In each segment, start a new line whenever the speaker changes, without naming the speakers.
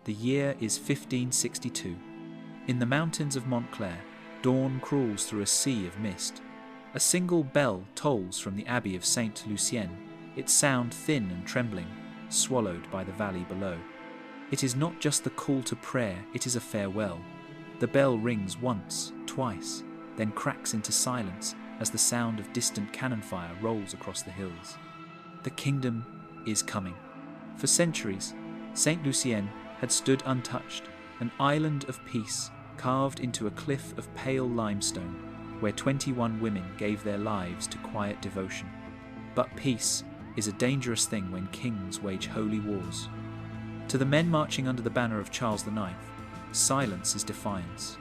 The year is 1562. In the mountains of Montclair, dawn crawls through a sea of mist. A single bell tolls from the Abbey of Sainte Lucienne, its sound thin and trembling, swallowed by the valley below. It is not just the call to prayer, it is a farewell. The bell rings once, twice, then cracks into silence as the sound of distant cannon fire rolls across the hills. The kingdom is coming. For centuries, Sainte Lucienne had stood untouched, an island of peace carved into a cliff of pale limestone, where 21 women gave their lives to quiet devotion. But peace is a dangerous thing when kings wage holy wars. To the men marching under the banner of Charles IX, silence is defiance,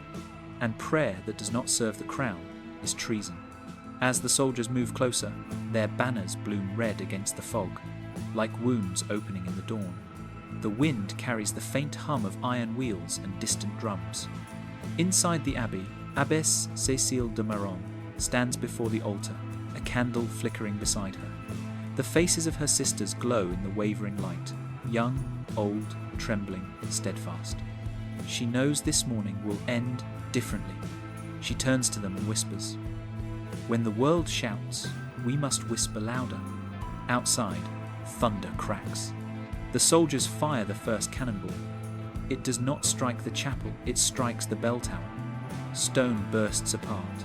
and prayer that does not serve the crown is treason. As the soldiers move closer, their banners bloom red against the fog, like wounds opening in the dawn. The wind carries the faint hum of iron wheels and distant drums. Inside the abbey, Abbess Cécile de Maron stands before the altar, a candle flickering beside her. The faces of her sisters glow in the wavering light, young, old, trembling, steadfast. She knows this morning will end differently. She turns to them and whispers, "When the world shouts, we must whisper louder." Outside, thunder cracks. The soldiers fire the first cannonball. It does not strike the chapel, it strikes the bell tower. Stone bursts apart.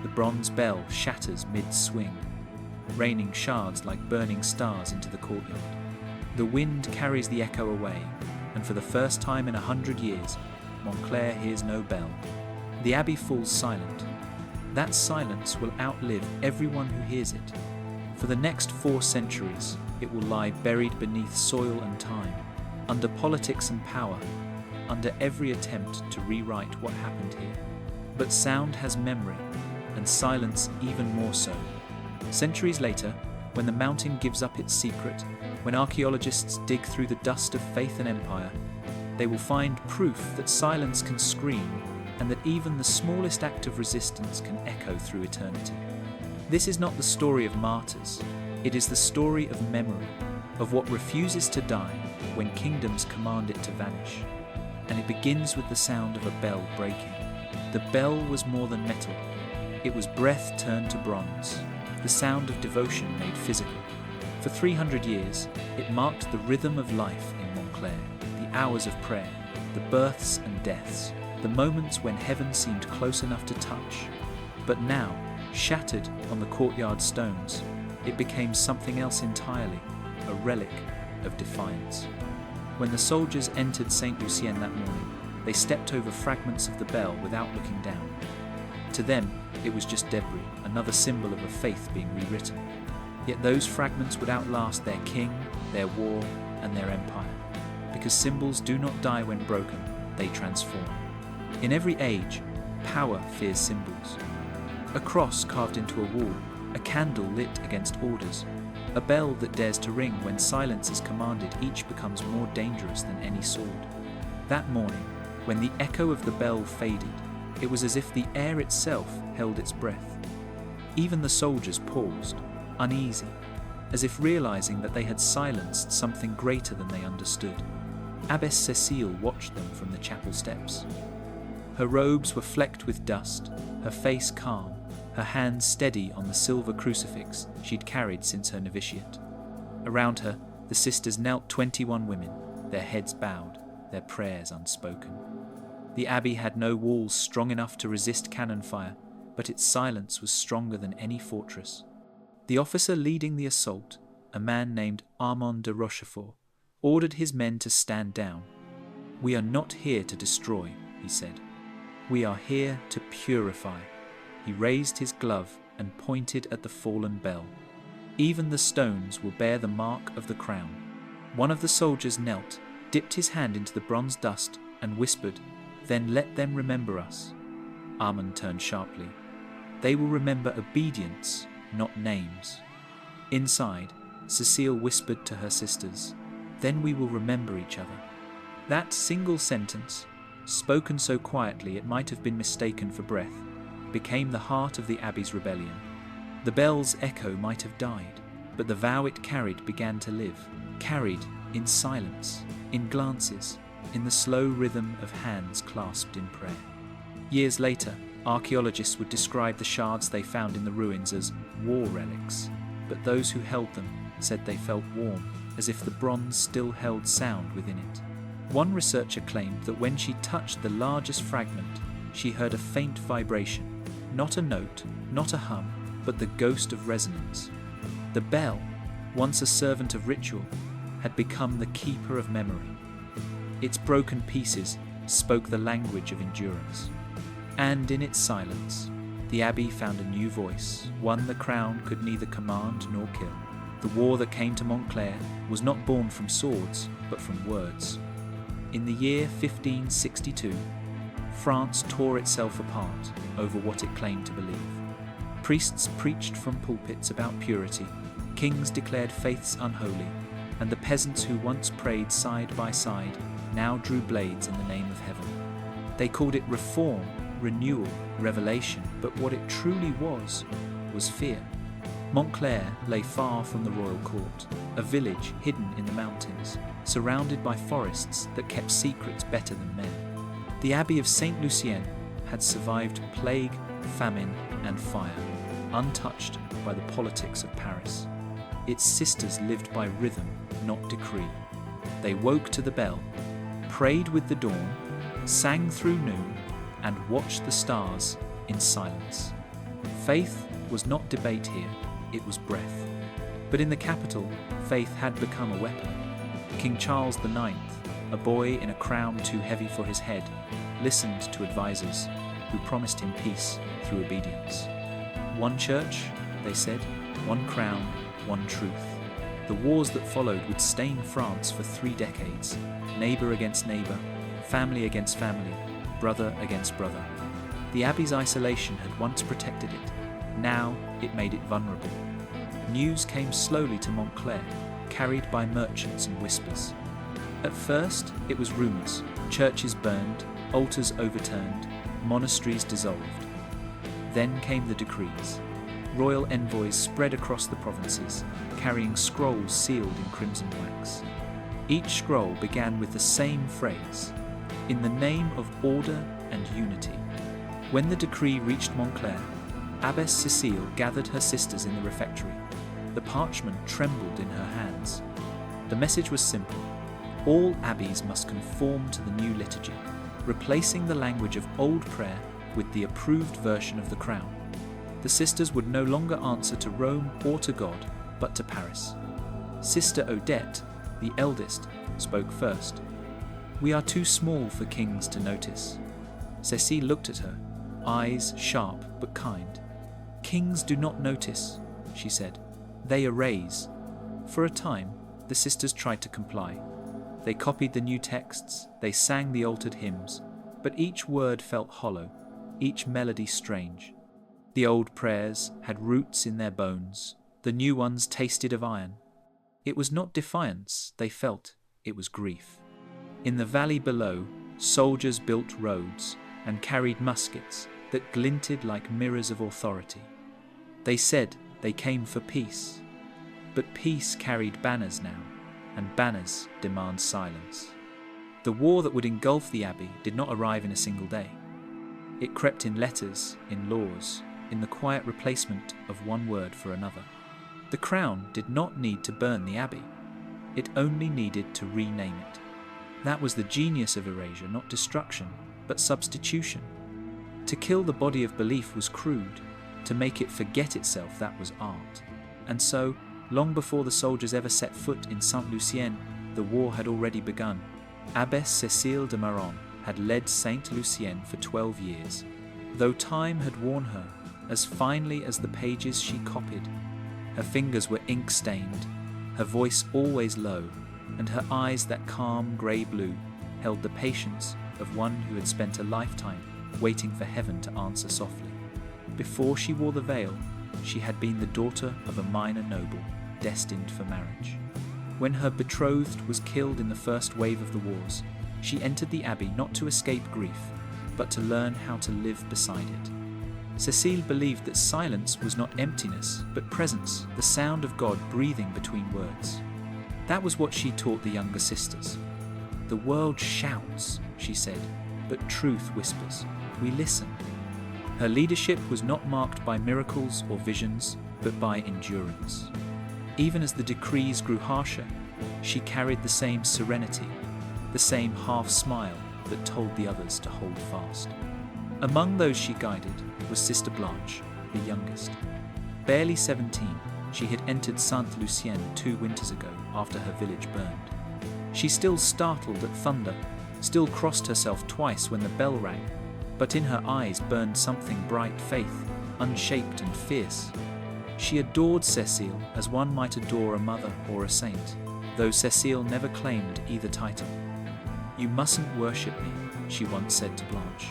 The bronze bell shatters mid-swing, raining shards like burning stars into the courtyard. The wind carries the echo away, and for the first time in 100 years, Montclair hears no bell. The abbey falls silent. That silence will outlive everyone who hears it. For the next 4 centuries, it will lie buried beneath soil and time, under politics and power, under every attempt to rewrite what happened here. But sound has memory, and silence even more so. Centuries later, when the mountain gives up its secret, when archaeologists dig through the dust of faith and empire, they will find proof that silence can scream, and that even the smallest act of resistance can echo through eternity. This is not the story of martyrs, it is the story of memory, of what refuses to die when kingdoms command it to vanish. And it begins with the sound of a bell breaking. The bell was more than metal. It was breath turned to bronze, the sound of devotion made physical. For 300 years, it marked the rhythm of life in Montclair, the hours of prayer, the births and deaths, the moments when heaven seemed close enough to touch. But now, shattered on the courtyard stones, it became something else entirely, a relic of defiance. When the soldiers entered Sainte Lucienne that morning, they stepped over fragments of the bell without looking down. To them, it was just debris, another symbol of a faith being rewritten. Yet those fragments would outlast their king, their war, and their empire. Because symbols do not die when broken, they transform. In every age, power fears symbols. A cross carved into a wall, a candle lit against orders, a bell that dares to ring when silence is commanded, each becomes more dangerous than any sword. That morning, when the echo of the bell faded, it was as if the air itself held its breath. Even the soldiers paused, uneasy, as if realizing that they had silenced something greater than they understood. Abbess Cécile watched them from the chapel steps. Her robes were flecked with dust, her face calm, her hands steady on the silver crucifix she'd carried since her novitiate. Around her, the sisters knelt 21 women, their heads bowed, their prayers unspoken. The abbey had no walls strong enough to resist cannon fire, but its silence was stronger than any fortress. The officer leading the assault, a man named Armand de Rochefort, ordered his men to stand down. "We are not here to destroy," he said. "We are here to purify." He raised his glove and pointed at the fallen bell. "Even the stones will bear the mark of the crown." One of the soldiers knelt, dipped his hand into the bronze dust, and whispered, "Then let them remember us." Armand turned sharply. "They will remember obedience, not names." Inside, Cécile whispered to her sisters, "Then we will remember each other." That single sentence, spoken so quietly it might have been mistaken for breath, became the heart of the abbey's rebellion. The bell's echo might have died, but the vow it carried began to live, carried in silence, in glances, in the slow rhythm of hands clasped in prayer. Years later, archaeologists would describe the shards they found in the ruins as war relics, but those who held them said they felt warm, as if the bronze still held sound within it. One researcher claimed that when she touched the largest fragment, she heard a faint vibration, not a note, not a hum, but the ghost of resonance. The bell, once a servant of ritual, had become the keeper of memory. Its broken pieces spoke the language of endurance. And in its silence, the Abbey found a new voice, one the crown could neither command nor kill. The war that came to Montclair was not born from swords, but from words. In the year 1562, France tore itself apart over what it claimed to believe. Priests preached from pulpits about purity, kings declared faiths unholy, and the peasants who once prayed side by side now drew blades in the name of heaven. They called it reform, renewal, revelation, but what it truly was fear. Montclair lay far from the royal court, a village hidden in the mountains, surrounded by forests that kept secrets better than men. The Abbey of Sainte Lucienne had survived plague, famine, and fire, untouched by the politics of Paris. Its sisters lived by rhythm, not decree. They woke to the bell, prayed with the dawn, sang through noon, and watched the stars in silence. Faith was not debate here, it was breath. But in the capital, faith had become a weapon. King Charles IX, a boy in a crown too heavy for his head, listened to advisors who promised him peace through obedience. One church, they said, one crown, one truth. The wars that followed would stain France for 3 decades, neighbour against neighbour, family against family, brother against brother. The Abbey's isolation had once protected it, now it made it vulnerable. News came slowly to Montclair, carried by merchants and whispers. At first, it was rumours, churches burned, altars overturned, monasteries dissolved. Then came the decrees. Royal envoys spread across the provinces, carrying scrolls sealed in crimson wax. Each scroll began with the same phrase, "In the name of order and unity." When the decree reached Montclair, Abbess Cécile gathered her sisters in the refectory. The parchment trembled in her hands. The message was simple. All abbeys must conform to the new liturgy, replacing the language of old prayer with the approved version of the crown. The sisters would no longer answer to Rome or to God, but to Paris. Sister Odette, the eldest, spoke first. "We are too small for kings to notice." Cécile looked at her, eyes sharp but kind. "Kings do not notice," she said. "They erase." For a time, the sisters tried to comply. They copied the new texts, they sang the altered hymns, but each word felt hollow, each melody strange. The old prayers had roots in their bones, the new ones tasted of iron. It was not defiance they felt, it was grief. In the valley below, soldiers built roads and carried muskets that glinted like mirrors of authority. They said they came for peace, but peace carried banners now, and banners demand silence. The war that would engulf the Abbey did not arrive in a single day. It crept in letters, in laws, in the quiet replacement of one word for another. The crown did not need to burn the Abbey. It only needed to rename it. That was the genius of erasure, not destruction, but substitution. To kill the body of belief was crude. To make it forget itself, that was art. And so, long before the soldiers ever set foot in Sainte Lucienne, the war had already begun. Abbess Cécile de Maron had led Sainte Lucienne for 12 years. Though time had worn her, as finely as the pages she copied, her fingers were ink-stained, her voice always low, and her eyes, that calm grey blue, held the patience of one who had spent a lifetime waiting for heaven to answer softly. Before she wore the veil, she had been the daughter of a minor noble, destined for marriage. When her betrothed was killed in the first wave of the wars, she entered the Abbey not to escape grief, but to learn how to live beside it. Cécile believed that silence was not emptiness, but presence, the sound of God breathing between words. That was what she taught the younger sisters. "The world shouts," she said, "but truth whispers. We listen." Her leadership was not marked by miracles or visions, but by endurance. Even as the decrees grew harsher, she carried the same serenity, the same half-smile that told the others to hold fast. Among those she guided was Sister Blanche, the youngest. Barely 17, she had entered Sainte Lucienne 2 winters ago after her village burned. She still startled at thunder, still crossed herself twice when the bell rang, but in her eyes burned something bright faith, unshaped and fierce. She adored Cécile as one might adore a mother or a saint, though Cécile never claimed either title. "You mustn't worship me," she once said to Blanche.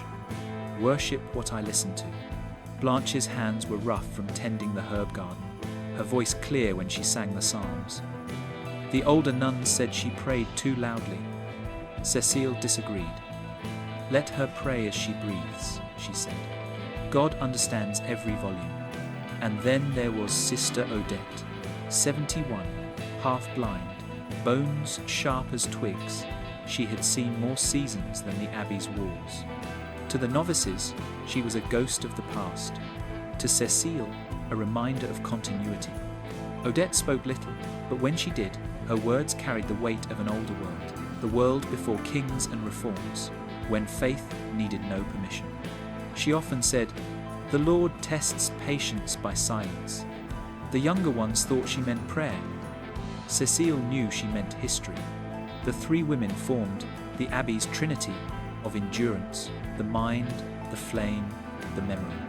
"Worship what I listen to." Blanche's hands were rough from tending the herb garden, her voice clear when she sang the psalms. The older nuns said she prayed too loudly. Cécile disagreed. "Let her pray as she breathes," she said. "God understands every volume." And then there was Sister Odette, 71, half-blind, bones sharp as twigs. She had seen more seasons than the Abbey's walls. To the novices, she was a ghost of the past. To Cécile, a reminder of continuity. Odette spoke little, but when she did, her words carried the weight of an older world, the world before kings and reforms, when faith needed no permission. She often said, "The Lord tests patience by silence." The younger ones thought she meant prayer. Cécile knew she meant history. The 3 women formed the Abbey's trinity of endurance, the mind, the flame, the memory.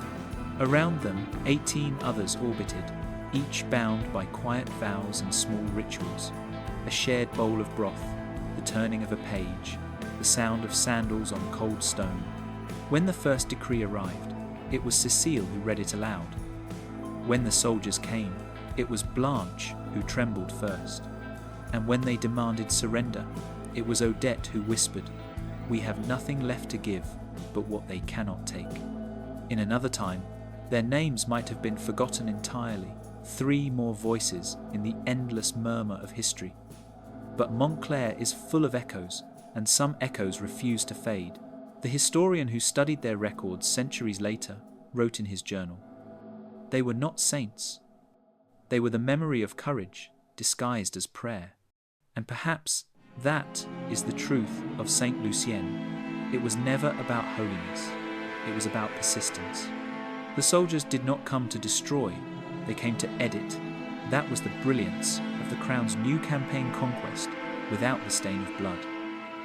Around them, 18 others orbited, each bound by quiet vows and small rituals, a shared bowl of broth, the turning of a page, the sound of sandals on cold stone. When the first decree arrived, it was Cécile who read it aloud. When the soldiers came, it was Blanche who trembled first. And when they demanded surrender, it was Odette who whispered, "We have nothing left to give but what they cannot take." In another time, their names might have been forgotten entirely, 3 more voices in the endless murmur of history. But Montclair is full of echoes, and some echoes refuse to fade. The historian who studied their records centuries later wrote in his journal, "They were not saints. They were the memory of courage disguised as prayer." And perhaps that is the truth of Sainte Lucienne. It was never about holiness. It was about persistence. The soldiers did not come to destroy, they came to edit. That was the brilliance of the Crown's new campaign Conquest, without the stain of blood.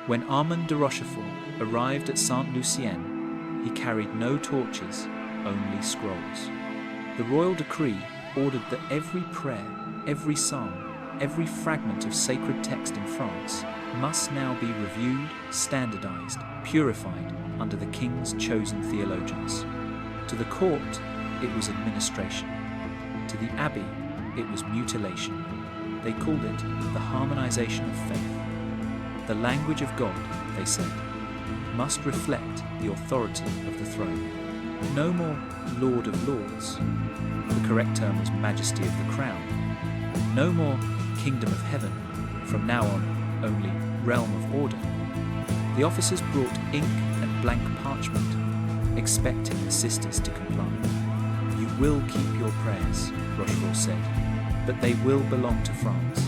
When Armand de Rochefort arrived at Sainte Lucienne, he carried no torches, only scrolls. The royal decree ordered that every prayer, every psalm, every fragment of sacred text in France must now be reviewed, standardized, purified under the king's chosen theologians. To the court, it was administration. To the abbey, it was mutilation. They called it the harmonization of faith. The language of God, they said, must reflect the authority of the throne. No more Lord of Lords. The correct term was Majesty of the Crown. No more Kingdom of Heaven. From now on, only Realm of Order. The officers brought ink and blank parchment, expecting the sisters to comply. "You will keep your prayers," Rochefort said, "but they will belong to France."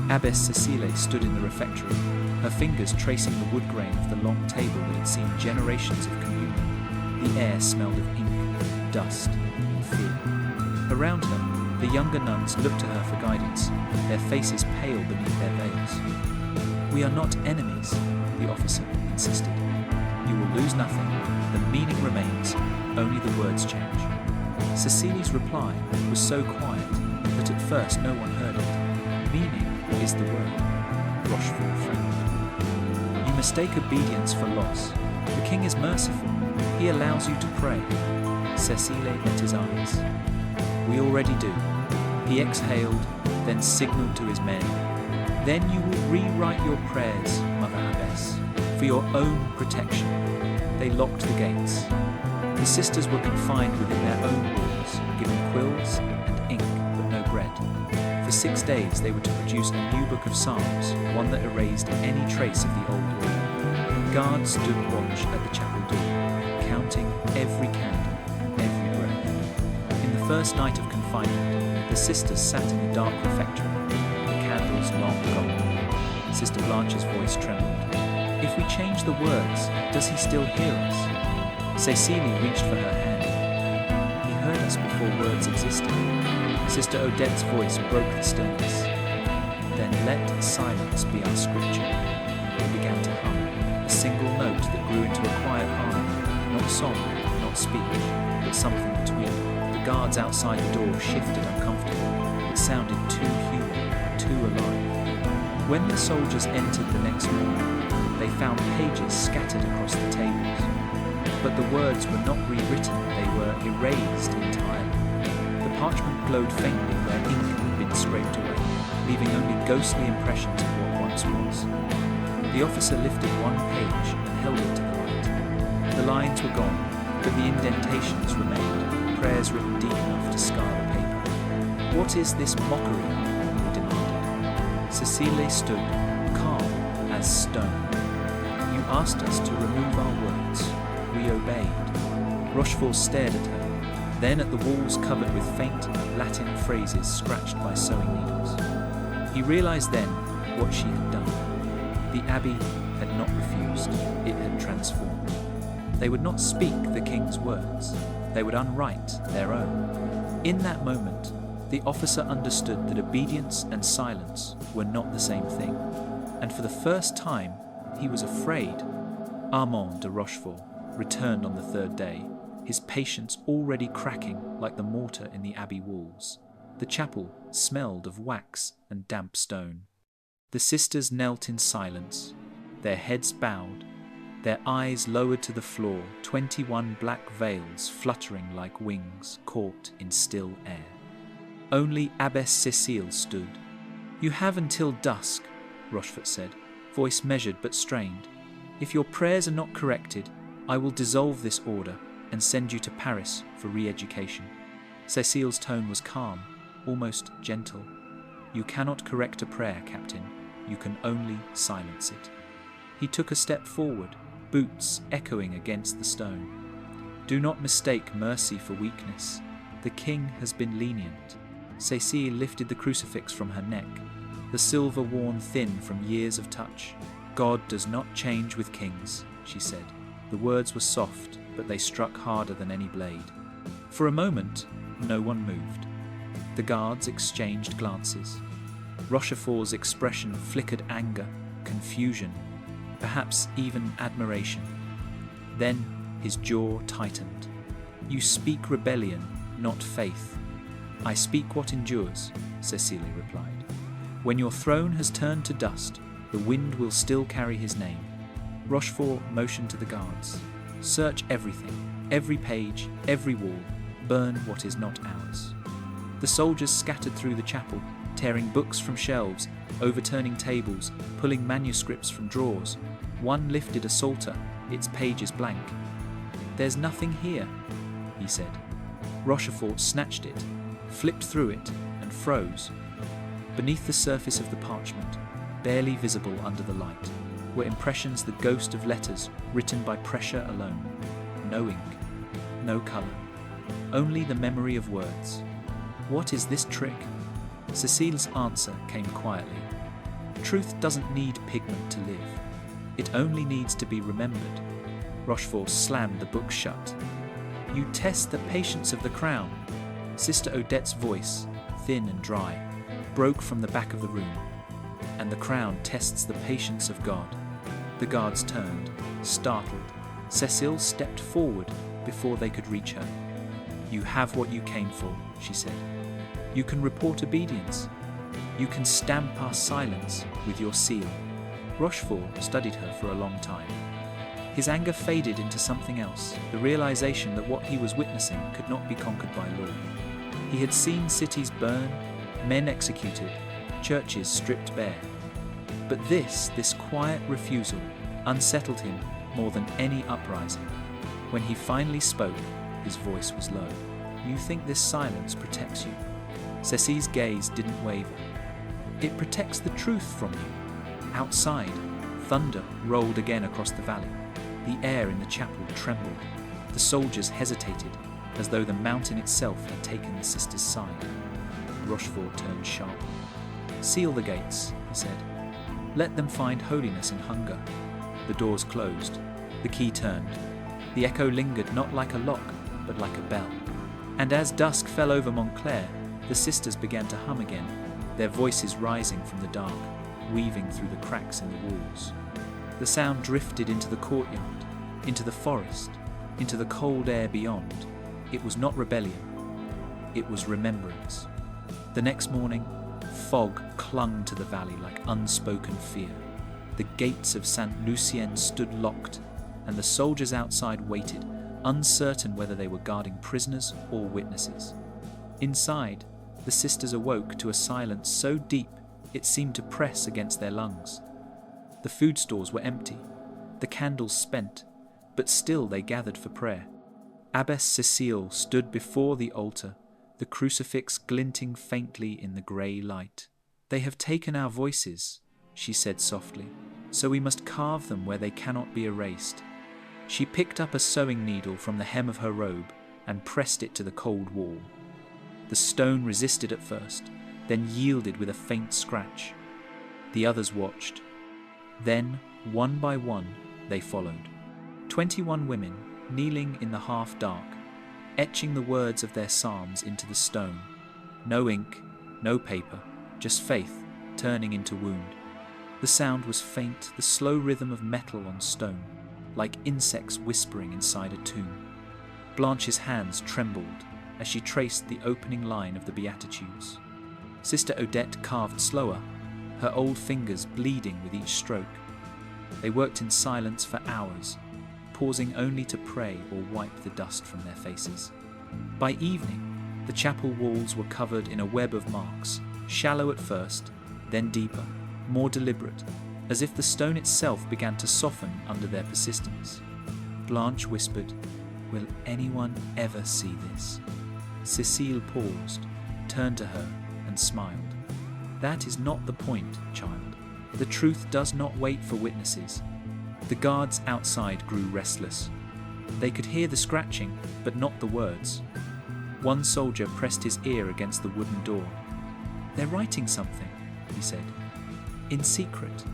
Abbess Cécile stood in the refectory, her fingers tracing the wood grain of the long table that had seen generations of communion. The air smelled of ink, dust, and fear. Around her, the younger nuns looked to her for guidance, their faces pale beneath their veils. "We are not enemies," the officer insisted. "You will lose nothing, the meaning remains, only the words change." Cécile's reply was so quiet that at first no one heard it. "Meaning is the word." Rochefort frowned. "You mistake obedience for loss. The king is merciful. He allows you to pray." Cécile met his eyes. "We already do." He exhaled, then signalled to his men. "Then you will rewrite your prayers, Mother Abbess, for your own protection." They locked the gates. The sisters were confined within their own walls, given quills and ink but no bread. For For 6 days they were to produce a new book of Psalms, one that erased any trace of the old law. Guards stood watch at the chapel door, counting every candle, every breath. In the first night of confinement, the sisters sat in the dark refectory, the candles long gone. Sister Blanche's voice trembled. "If we change the words, does he still hear us?" Cecilie reached for her hand. "He heard us before words existed." Sister Odette's voice broke the stillness. "Then let silence be our scripture." They began to hum, a single note that grew into a quiet harmony, not song, not speech, but something between. The guards outside the door shifted uncomfortably. It sounded too human, too alive. When the soldiers entered the next morning, they found pages scattered across the tables. But the words were not rewritten, they were erased entirely. The parchment glowed faintly where ink had been scraped away, leaving only ghostly impressions of what once was. The officer lifted one page and held it to the light. The lines were gone, but the indentations remained, prayers written deep enough to scar the paper. "What is this mockery?" he demanded. Cecilie stood, calm as stone. "You asked us to remove our words. We obeyed." Rochefort stared at her, then at the walls covered with faint Latin phrases scratched by sewing needles. He realized then what she had done. The Abbey had not refused, it had transformed. They would not speak the king's words, they would unwrite their own. In that moment, the officer understood that obedience and silence were not the same thing, and for the first time, he was afraid. Armand de Rochefort returned on the third day, his patience already cracking like the mortar in the Abbey walls. The chapel smelled of wax and damp stone. The sisters knelt in silence, their heads bowed, their eyes lowered to the floor, 21 black veils fluttering like wings caught in still air. Only Abbess Cécile stood. "You have until dusk," Rochefort said, voice measured but strained. "If your prayers are not corrected, I will dissolve this order and send you to Paris for re-education." Cécile's tone was calm, almost gentle. "You cannot correct a prayer, Captain. You can only silence it." He took a step forward, boots echoing against the stone. "Do not mistake mercy for weakness. The king has been lenient." Cécile lifted the crucifix from her neck, the silver worn thin from years of touch. "God does not change with kings," she said. The words were soft, but they struck harder than any blade. For a moment, no one moved. The guards exchanged glances. Rochefort's expression flickered anger, confusion, perhaps even admiration. Then his jaw tightened. "You speak rebellion, not faith." "I speak what endures," Cécile replied. "When your throne has turned to dust, the wind will still carry his name." Rochefort motioned to the guards. "Search everything, every page, every wall, burn what is not ours." The soldiers scattered through the chapel, tearing books from shelves, overturning tables, pulling manuscripts from drawers. One lifted a psalter, its pages blank. "There's nothing here," he said. Rochefort snatched it, flipped through it, and froze. Beneath the surface of the parchment, barely visible under the light, were impressions the ghost of letters written by pressure alone. No ink, no colour, only the memory of words. "What is this trick?" Cécile's answer came quietly. "Truth doesn't need pigment to live. It only needs to be remembered." Rochefort slammed the book shut. "You test the patience of the crown." Sister Odette's voice, thin and dry, broke from the back of the room. "And the crown tests the patience of God." The guards turned, startled. Cécile stepped forward before they could reach her. "You have what you came for," she said. "You can report obedience. You can stamp our silence with your seal." Rochefort studied her for a long time. His anger faded into something else, the realization that what he was witnessing could not be conquered by law. He had seen cities burn, men executed, churches stripped bare. But this quiet refusal, unsettled him more than any uprising. When he finally spoke, his voice was low. "You think this silence protects you? Cecile's gaze didn't waver. "It protects the truth from you." Outside, thunder rolled again across the valley. The air in the chapel trembled. The soldiers hesitated, as though the mountain itself had taken the sisters' side. Rochefort turned sharply. "Seal the gates," he said. "Let them find holiness in hunger." The doors closed. The key turned. The echo lingered not like a lock, but like a bell. And as dusk fell over Montclair, the sisters began to hum again, their voices rising from the dark, weaving through the cracks in the walls. The sound drifted into the courtyard, into the forest, into the cold air beyond. It was not rebellion. It was remembrance. The next morning, fog clung to the valley like unspoken fear. The gates of Sainte Lucienne stood locked, and the soldiers outside waited, uncertain whether they were guarding prisoners or witnesses. Inside, the sisters awoke to a silence so deep it seemed to press against their lungs. The food stores were empty, the candles spent, but still they gathered for prayer. Abbess Cecile stood before the altar, the crucifix glinting faintly in the grey light. "They have taken our voices," she said softly, "so we must carve them where they cannot be erased." She picked up a sewing needle from the hem of her robe and pressed it to the cold wall. The stone resisted at first, then yielded with a faint scratch. The others watched. Then, one by one, they followed. 21 women, kneeling in the half-dark, etching the words of their psalms into the stone. No ink, no paper, just faith turning into wound. The sound was faint, the slow rhythm of metal on stone, like insects whispering inside a tomb. Blanche's hands trembled as she traced the opening line of the Beatitudes. Sister Odette carved slower, her old fingers bleeding with each stroke. They worked in silence for hours, pausing only to pray or wipe the dust from their faces. By evening, the chapel walls were covered in a web of marks, shallow at first, then deeper, more deliberate, as if the stone itself began to soften under their persistence. Blanche whispered, "Will anyone ever see this?" Cecile paused, turned to her, and smiled. "That is not the point, child. The truth does not wait for witnesses." The guards outside grew restless. They could hear the scratching, but not the words. One soldier pressed his ear against the wooden door. "They're writing something," he said. "In secret."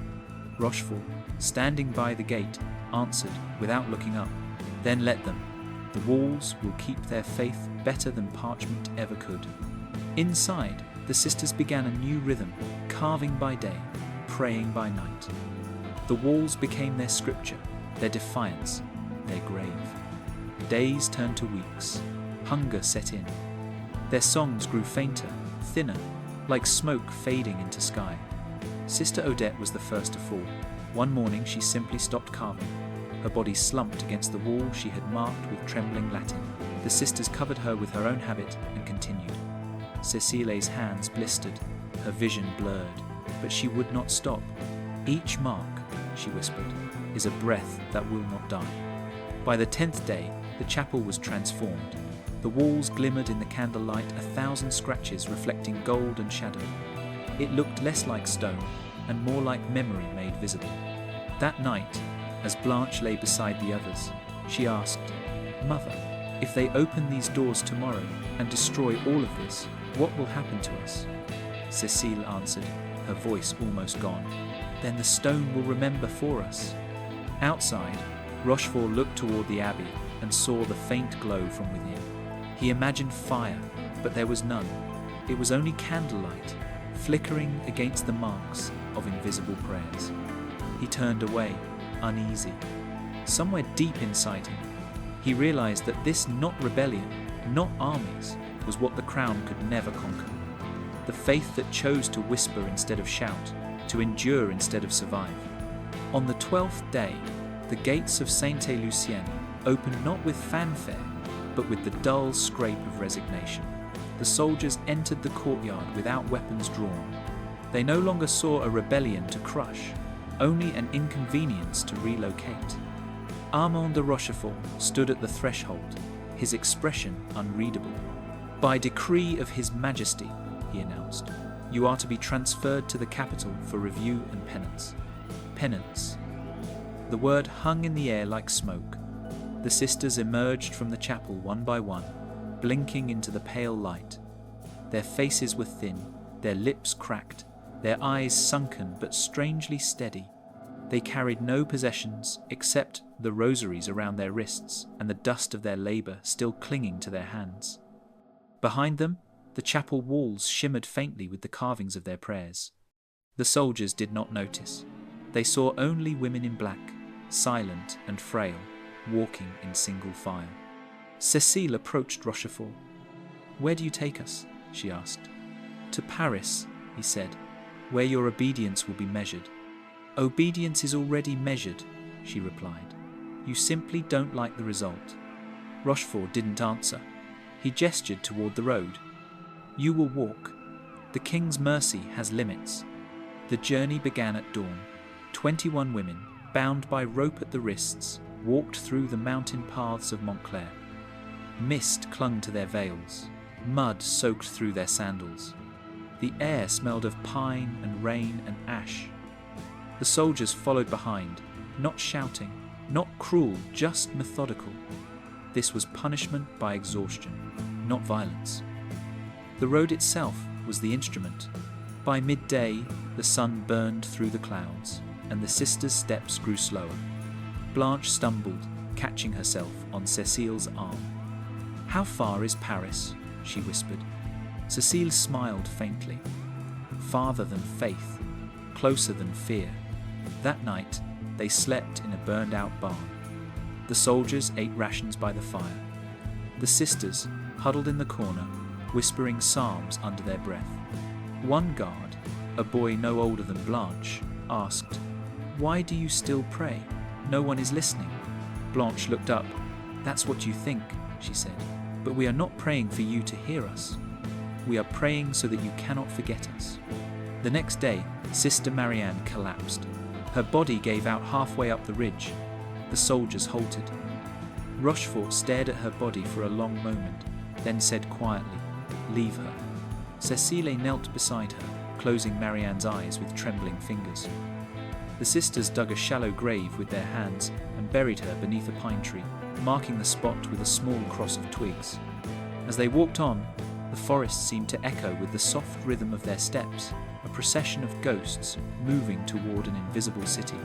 Rochefort, standing by the gate, answered without looking up. "Then let them. The walls will keep their faith better than parchment ever could." Inside, the sisters began a new rhythm, carving by day, praying by night. The walls became their scripture, their defiance, their grave. Days turned to weeks. Hunger set in. Their songs grew fainter, thinner, like smoke fading into sky. Sister Odette was the first to fall. One morning she simply stopped carving. Her body slumped against the wall she had marked with trembling Latin. The sisters covered her with her own habit and continued. Cecile's hands blistered, her vision blurred, but she would not stop. "Each mark," she whispered, "is a breath that will not die." By the 10th day, the chapel was transformed. The walls glimmered in the candlelight, 1,000 scratches reflecting gold and shadow. It looked less like stone and more like memory made visible. That night, as Blanche lay beside the others, she asked, "Mother, if they open these doors tomorrow and destroy all of this, what will happen to us?" Cecile answered, her voice almost gone, "Then the stone will remember for us." Outside, Rochefort looked toward the Abbey and saw the faint glow from within. He imagined fire, but there was none. It was only candlelight, flickering against the marks of invisible prayers. He turned away, uneasy. Somewhere deep inside him, he realized that this not rebellion, not armies, was what the crown could never conquer. The faith that chose to whisper instead of shout, to endure instead of survive. On the 12th day, the gates of Sainte Lucienne opened not with fanfare, but with the dull scrape of resignation. The soldiers entered the courtyard without weapons drawn. They no longer saw a rebellion to crush, only an inconvenience to relocate. Armand de Rochefort stood at the threshold, his expression unreadable. By decree of His Majesty, he announced. "You are to be transferred to the capital for review and penance." Penance. The word hung in the air like smoke. The sisters emerged from the chapel one by one, blinking into the pale light. Their faces were thin, their lips cracked, their eyes sunken but strangely steady. They carried no possessions except the rosaries around their wrists and the dust of their labour still clinging to their hands. Behind them, the chapel walls shimmered faintly with the carvings of their prayers. The soldiers did not notice. They saw only women in black, silent and frail, walking in single file. Cécile approached Rochefort. "Where do you take us?" she asked. "To Paris," he said, "where your obedience will be measured." "Obedience is already measured," she replied. "You simply don't like the result." Rochefort didn't answer. He gestured toward the road. "You will walk. The king's mercy has limits." The journey began at dawn. 21 women, bound by rope at the wrists, walked through the mountain paths of Montclair. Mist clung to their veils. Mud soaked through their sandals. The air smelled of pine and rain and ash. The soldiers followed behind, not shouting, not cruel, just methodical. This was punishment by exhaustion, not violence. The road itself was the instrument. By midday, the sun burned through the clouds, and the sisters' steps grew slower. Blanche stumbled, catching herself on Cécile's arm. "How far is Paris?" she whispered. Cécile smiled faintly. "Farther than faith, closer than fear." That night, they slept in a burned-out barn. The soldiers ate rations by the fire. The sisters huddled in the corner, whispering psalms under their breath. One guard, a boy no older than Blanche, asked, "Why do you still pray? No one is listening." Blanche looked up. "That's what you think," she said, "but we are not praying for you to hear us. We are praying so that you cannot forget us." The next day, Sister Marianne collapsed. Her body gave out halfway up the ridge. The soldiers halted. Rochefort stared at her body for a long moment, then said quietly, "Leave her." Cécile knelt beside her, closing Marianne's eyes with trembling fingers. The sisters dug a shallow grave with their hands and buried her beneath a pine tree, marking the spot with a small cross of twigs. As they walked on, the forest seemed to echo with the soft rhythm of their steps, a procession of ghosts moving toward an invisible city.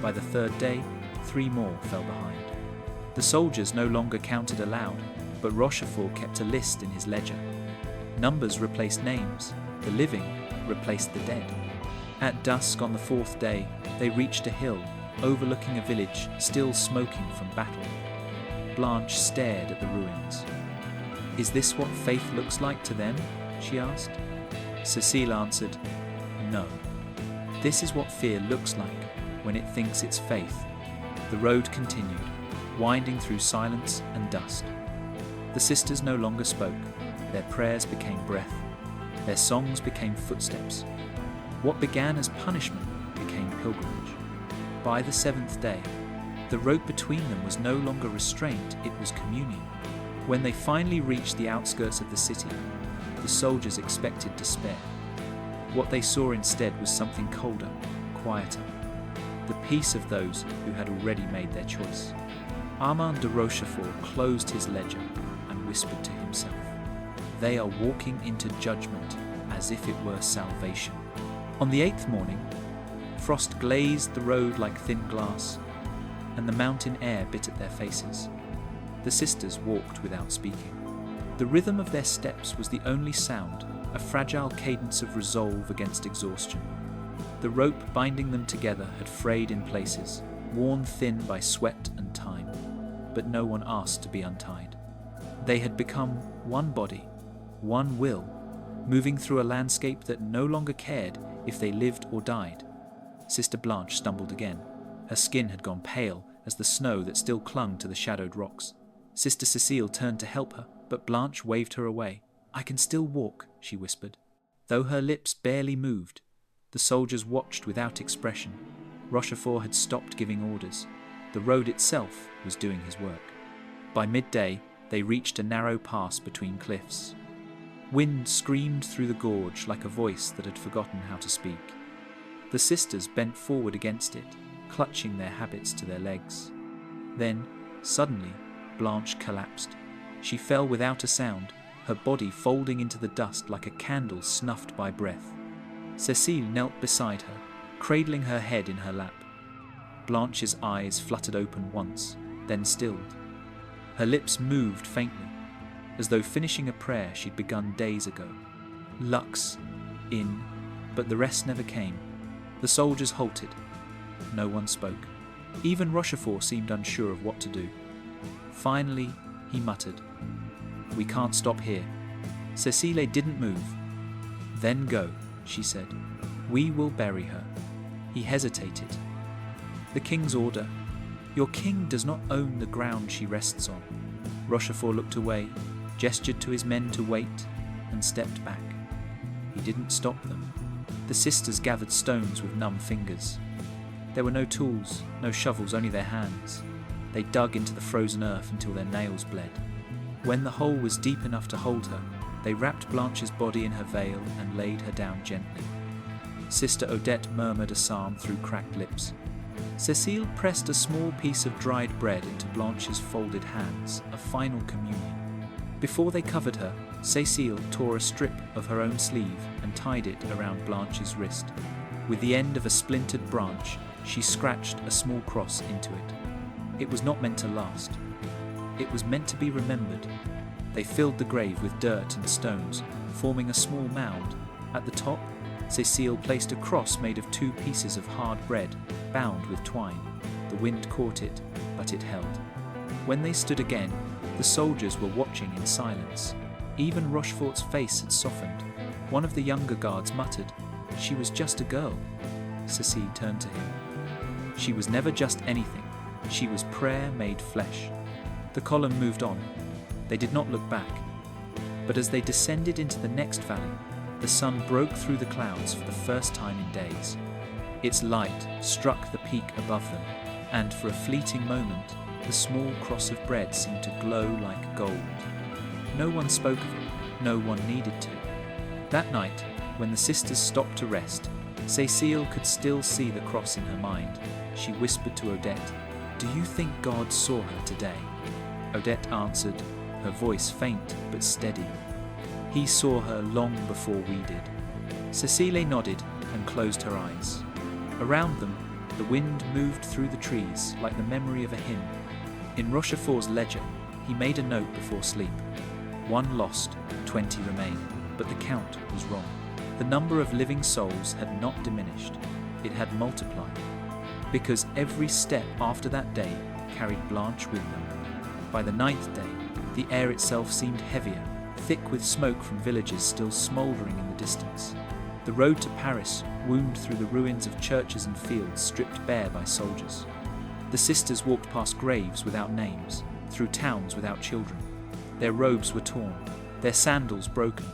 By the third day, 3 more fell behind. The soldiers no longer counted aloud, but Rochefort kept a list in his ledger. Numbers replaced names, the living replaced the dead. At dusk on the 4th day, they reached a hill overlooking a village still smoking from battle. Blanche stared at the ruins. "Is this what faith looks like to them?" she asked. Cécile answered, "No. This is what fear looks like when it thinks it's faith." The road continued, winding through silence and dust. The sisters no longer spoke. Their prayers became breath. Their songs became footsteps. What began as punishment became pilgrimage. By the 7th day, the rope between them was no longer restraint, it was communion. When they finally reached the outskirts of the city, the soldiers expected despair. What they saw instead was something colder, quieter. The peace of those who had already made their choice. Armand de Rochefort closed his ledger and whispered to himself, "They are walking into judgment as if it were salvation." On the 8th morning, frost glazed the road like thin glass, and the mountain air bit at their faces. The sisters walked without speaking. The rhythm of their steps was the only sound, a fragile cadence of resolve against exhaustion. The rope binding them together had frayed in places, worn thin by sweat and time, but no one asked to be untied. They had become one body, one will, moving through a landscape that no longer cared if they lived or died. Sister Blanche stumbled again. Her skin had gone pale as the snow that still clung to the shadowed rocks. Sister Cécile turned to help her, but Blanche waved her away. "I can still walk," she whispered. Though her lips barely moved, the soldiers watched without expression. Rochefort had stopped giving orders. The road itself was doing his work. By midday, they reached a narrow pass between cliffs. Wind screamed through the gorge like a voice that had forgotten how to speak. The sisters bent forward against it, clutching their habits to their legs. Then, suddenly, Blanche collapsed. She fell without a sound, her body folding into the dust like a candle snuffed by breath. Cécile knelt beside her, cradling her head in her lap. Blanche's eyes fluttered open once, then stilled. Her lips moved faintly, as though finishing a prayer she'd begun days ago. Lux, in, but the rest never came. The soldiers halted. No one spoke. Even Rochefort seemed unsure of what to do. Finally, he muttered, "We can't stop here." Cécile didn't move. "Then go," she said. "We will bury her." He hesitated. "The king's order. Your king does not own the ground she rests on." Rochefort looked away, gestured to his men to wait, and stepped back. He didn't stop them. The sisters gathered stones with numb fingers. There were no tools, no shovels, only their hands. They dug into the frozen earth until their nails bled. When the hole was deep enough to hold her, they wrapped Blanche's body in her veil and laid her down gently. Sister Odette murmured a psalm through cracked lips. Cécile pressed a small piece of dried bread into Blanche's folded hands, a final communion. Before they covered her, Cécile tore a strip of her own sleeve and tied it around Blanche's wrist. With the end of a splintered branch, she scratched a small cross into it. It was not meant to last. It was meant to be remembered. They filled the grave with dirt and stones, forming a small mound. At the top, Cécile placed a cross made of 2 pieces of hard bread, bound with twine. The wind caught it, but it held. When they stood again, the soldiers were watching in silence. Even Rochefort's face had softened. One of the younger guards muttered, "She was just a girl." Cécile turned to him. "She was never just anything. She was prayer made flesh." The column moved on. They did not look back. But as they descended into the next valley, the sun broke through the clouds for the first time in days. Its light struck the peak above them, and for a fleeting moment, the small cross of bread seemed to glow like gold. No one spoke of it. No one needed to. That night, when the sisters stopped to rest, Cécile could still see the cross in her mind. She whispered to Odette, "Do you think God saw her today?" Odette answered, her voice faint but steady, "He saw her long before we did." Cécile nodded and closed her eyes. Around them, the wind moved through the trees like the memory of a hymn. In Rochefort's ledger, he made a note before sleep. 1 lost, 20 remain, but the count was wrong. The number of living souls had not diminished, it had multiplied, because every step after that day carried Blanche with them. By the 9th day, the air itself seemed heavier, thick with smoke from villages still smouldering in the distance. The road to Paris wound through the ruins of churches and fields stripped bare by soldiers. The sisters walked past graves without names, through towns without children. Their robes were torn, their sandals broken,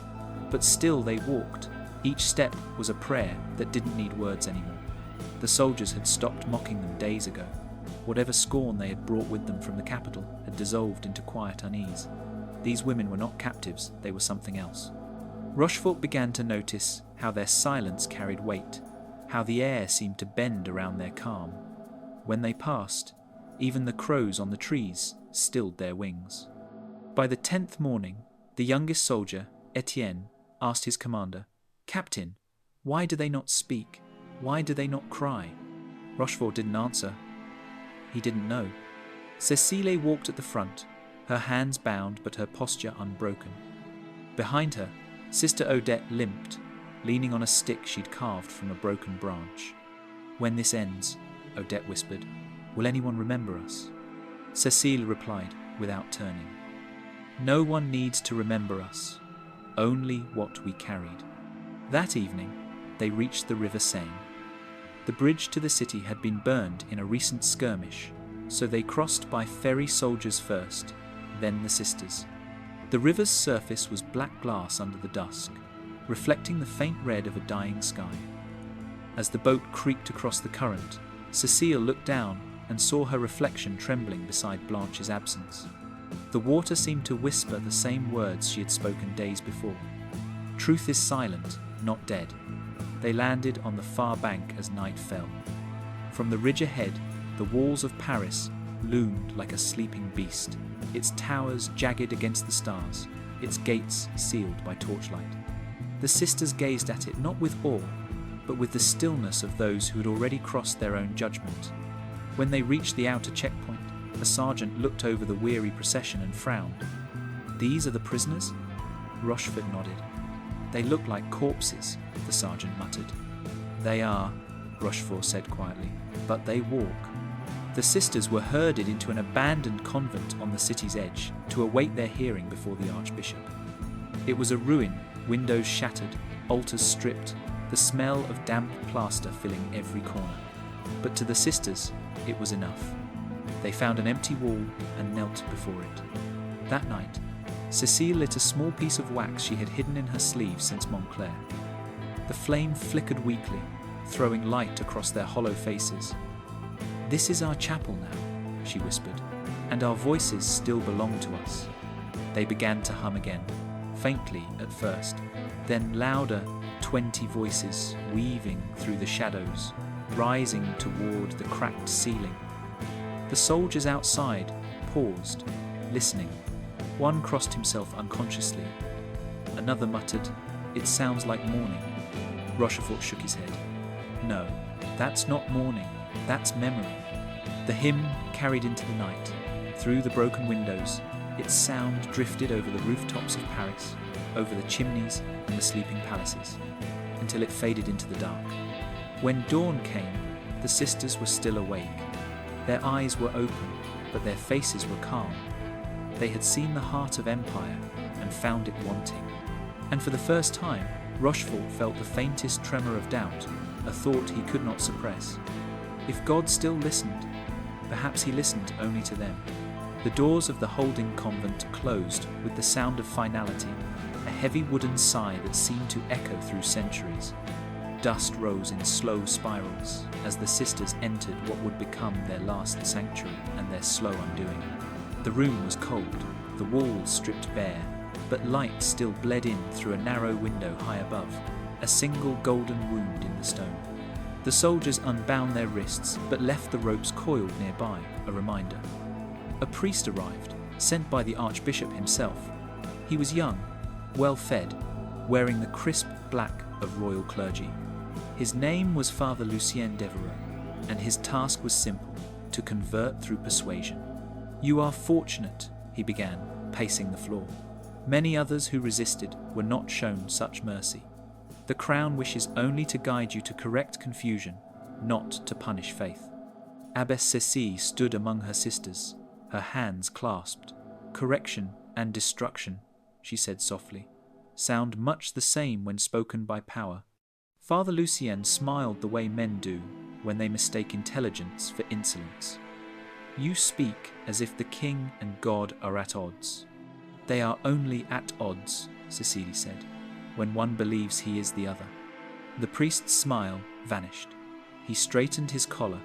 but still they walked. Each step was a prayer that didn't need words anymore. The soldiers had stopped mocking them days ago. Whatever scorn they had brought with them from the capital had dissolved into quiet unease. These women were not captives, they were something else. Rochefort began to notice how their silence carried weight, how the air seemed to bend around their calm. When they passed, even the crows on the trees stilled their wings. By the 10th morning, the youngest soldier, Etienne, asked his commander, "Captain, why do they not speak? Why do they not cry?" Rochefort didn't answer. He didn't know. Cécile walked at the front, her hands bound but her posture unbroken. Behind her, Sister Odette limped, leaning on a stick she'd carved from a broken branch. "When this ends," Odette whispered, "will anyone remember us?" Cécile replied, without turning, "No one needs to remember us, only what we carried." That evening, they reached the river Seine. The bridge to the city had been burned in a recent skirmish, so they crossed by ferry soldiers first, then the sisters. The river's surface was black glass under the dusk, reflecting the faint red of a dying sky. As the boat creaked across the current, Cécile looked down and saw her reflection trembling beside Blanche's absence. The water seemed to whisper the same words she had spoken days before. Truth is silent, not dead. They landed on the far bank as night fell. From the ridge ahead, the walls of Paris loomed like a sleeping beast, its towers jagged against the stars, its gates sealed by torchlight. The sisters gazed at it not with awe, but with the stillness of those who had already crossed their own judgment. When they reached the outer checkpoint, a sergeant looked over the weary procession and frowned. "These are the prisoners?" Rochefort nodded. "They look like corpses," the sergeant muttered. "They are," Rochefort said quietly, "but they walk." The sisters were herded into an abandoned convent on the city's edge to await their hearing before the archbishop. It was a ruin, windows shattered, altars stripped, the smell of damp plaster filling every corner. But to the sisters, it was enough. They found an empty wall and knelt before it. That night, Cécile lit a small piece of wax she had hidden in her sleeve since Montclair. The flame flickered weakly, throwing light across their hollow faces. "This is our chapel now," she whispered, "and our voices still belong to us." They began to hum again, faintly at first, then louder, 20 voices weaving through the shadows, rising toward the cracked ceiling. The soldiers outside paused, listening. One crossed himself unconsciously. Another muttered, "It sounds like mourning." Rochefort shook his head. "No, that's not mourning, that's memory." The hymn carried into the night. Through the broken windows, its sound drifted over the rooftops of Paris, over the chimneys and the sleeping palaces, until it faded into the dark. When dawn came, the sisters were still awake. Their eyes were open, but their faces were calm. They had seen the heart of empire and found it wanting. And for the first time, Rochefort felt the faintest tremor of doubt, a thought he could not suppress. If God still listened, perhaps he listened only to them. The doors of the holding convent closed with the sound of finality, a heavy wooden sigh that seemed to echo through centuries. Dust rose in slow spirals as the sisters entered what would become their last sanctuary and their slow undoing. The room was cold, the walls stripped bare, but light still bled in through a narrow window high above, a single golden wound in the stone. The soldiers unbound their wrists, but left the ropes coiled nearby, a reminder. A priest arrived, sent by the archbishop himself. He was young, well-fed, wearing the crisp black of royal clergy. His name was Father Lucien Devereux, and his task was simple, to convert through persuasion. "You are fortunate," he began, pacing the floor. "Many others who resisted were not shown such mercy. The crown wishes only to guide you to correct confusion, not to punish faith." Abbess Cécile stood among her sisters, her hands clasped. "Correction and destruction," she said softly, "sound much the same when spoken by power." Father Lucien smiled the way men do when they mistake intelligence for insolence. "You speak as if the king and God are at odds." "They are only at odds," Cécile said, "when one believes he is the other." The priest's smile vanished. He straightened his collar.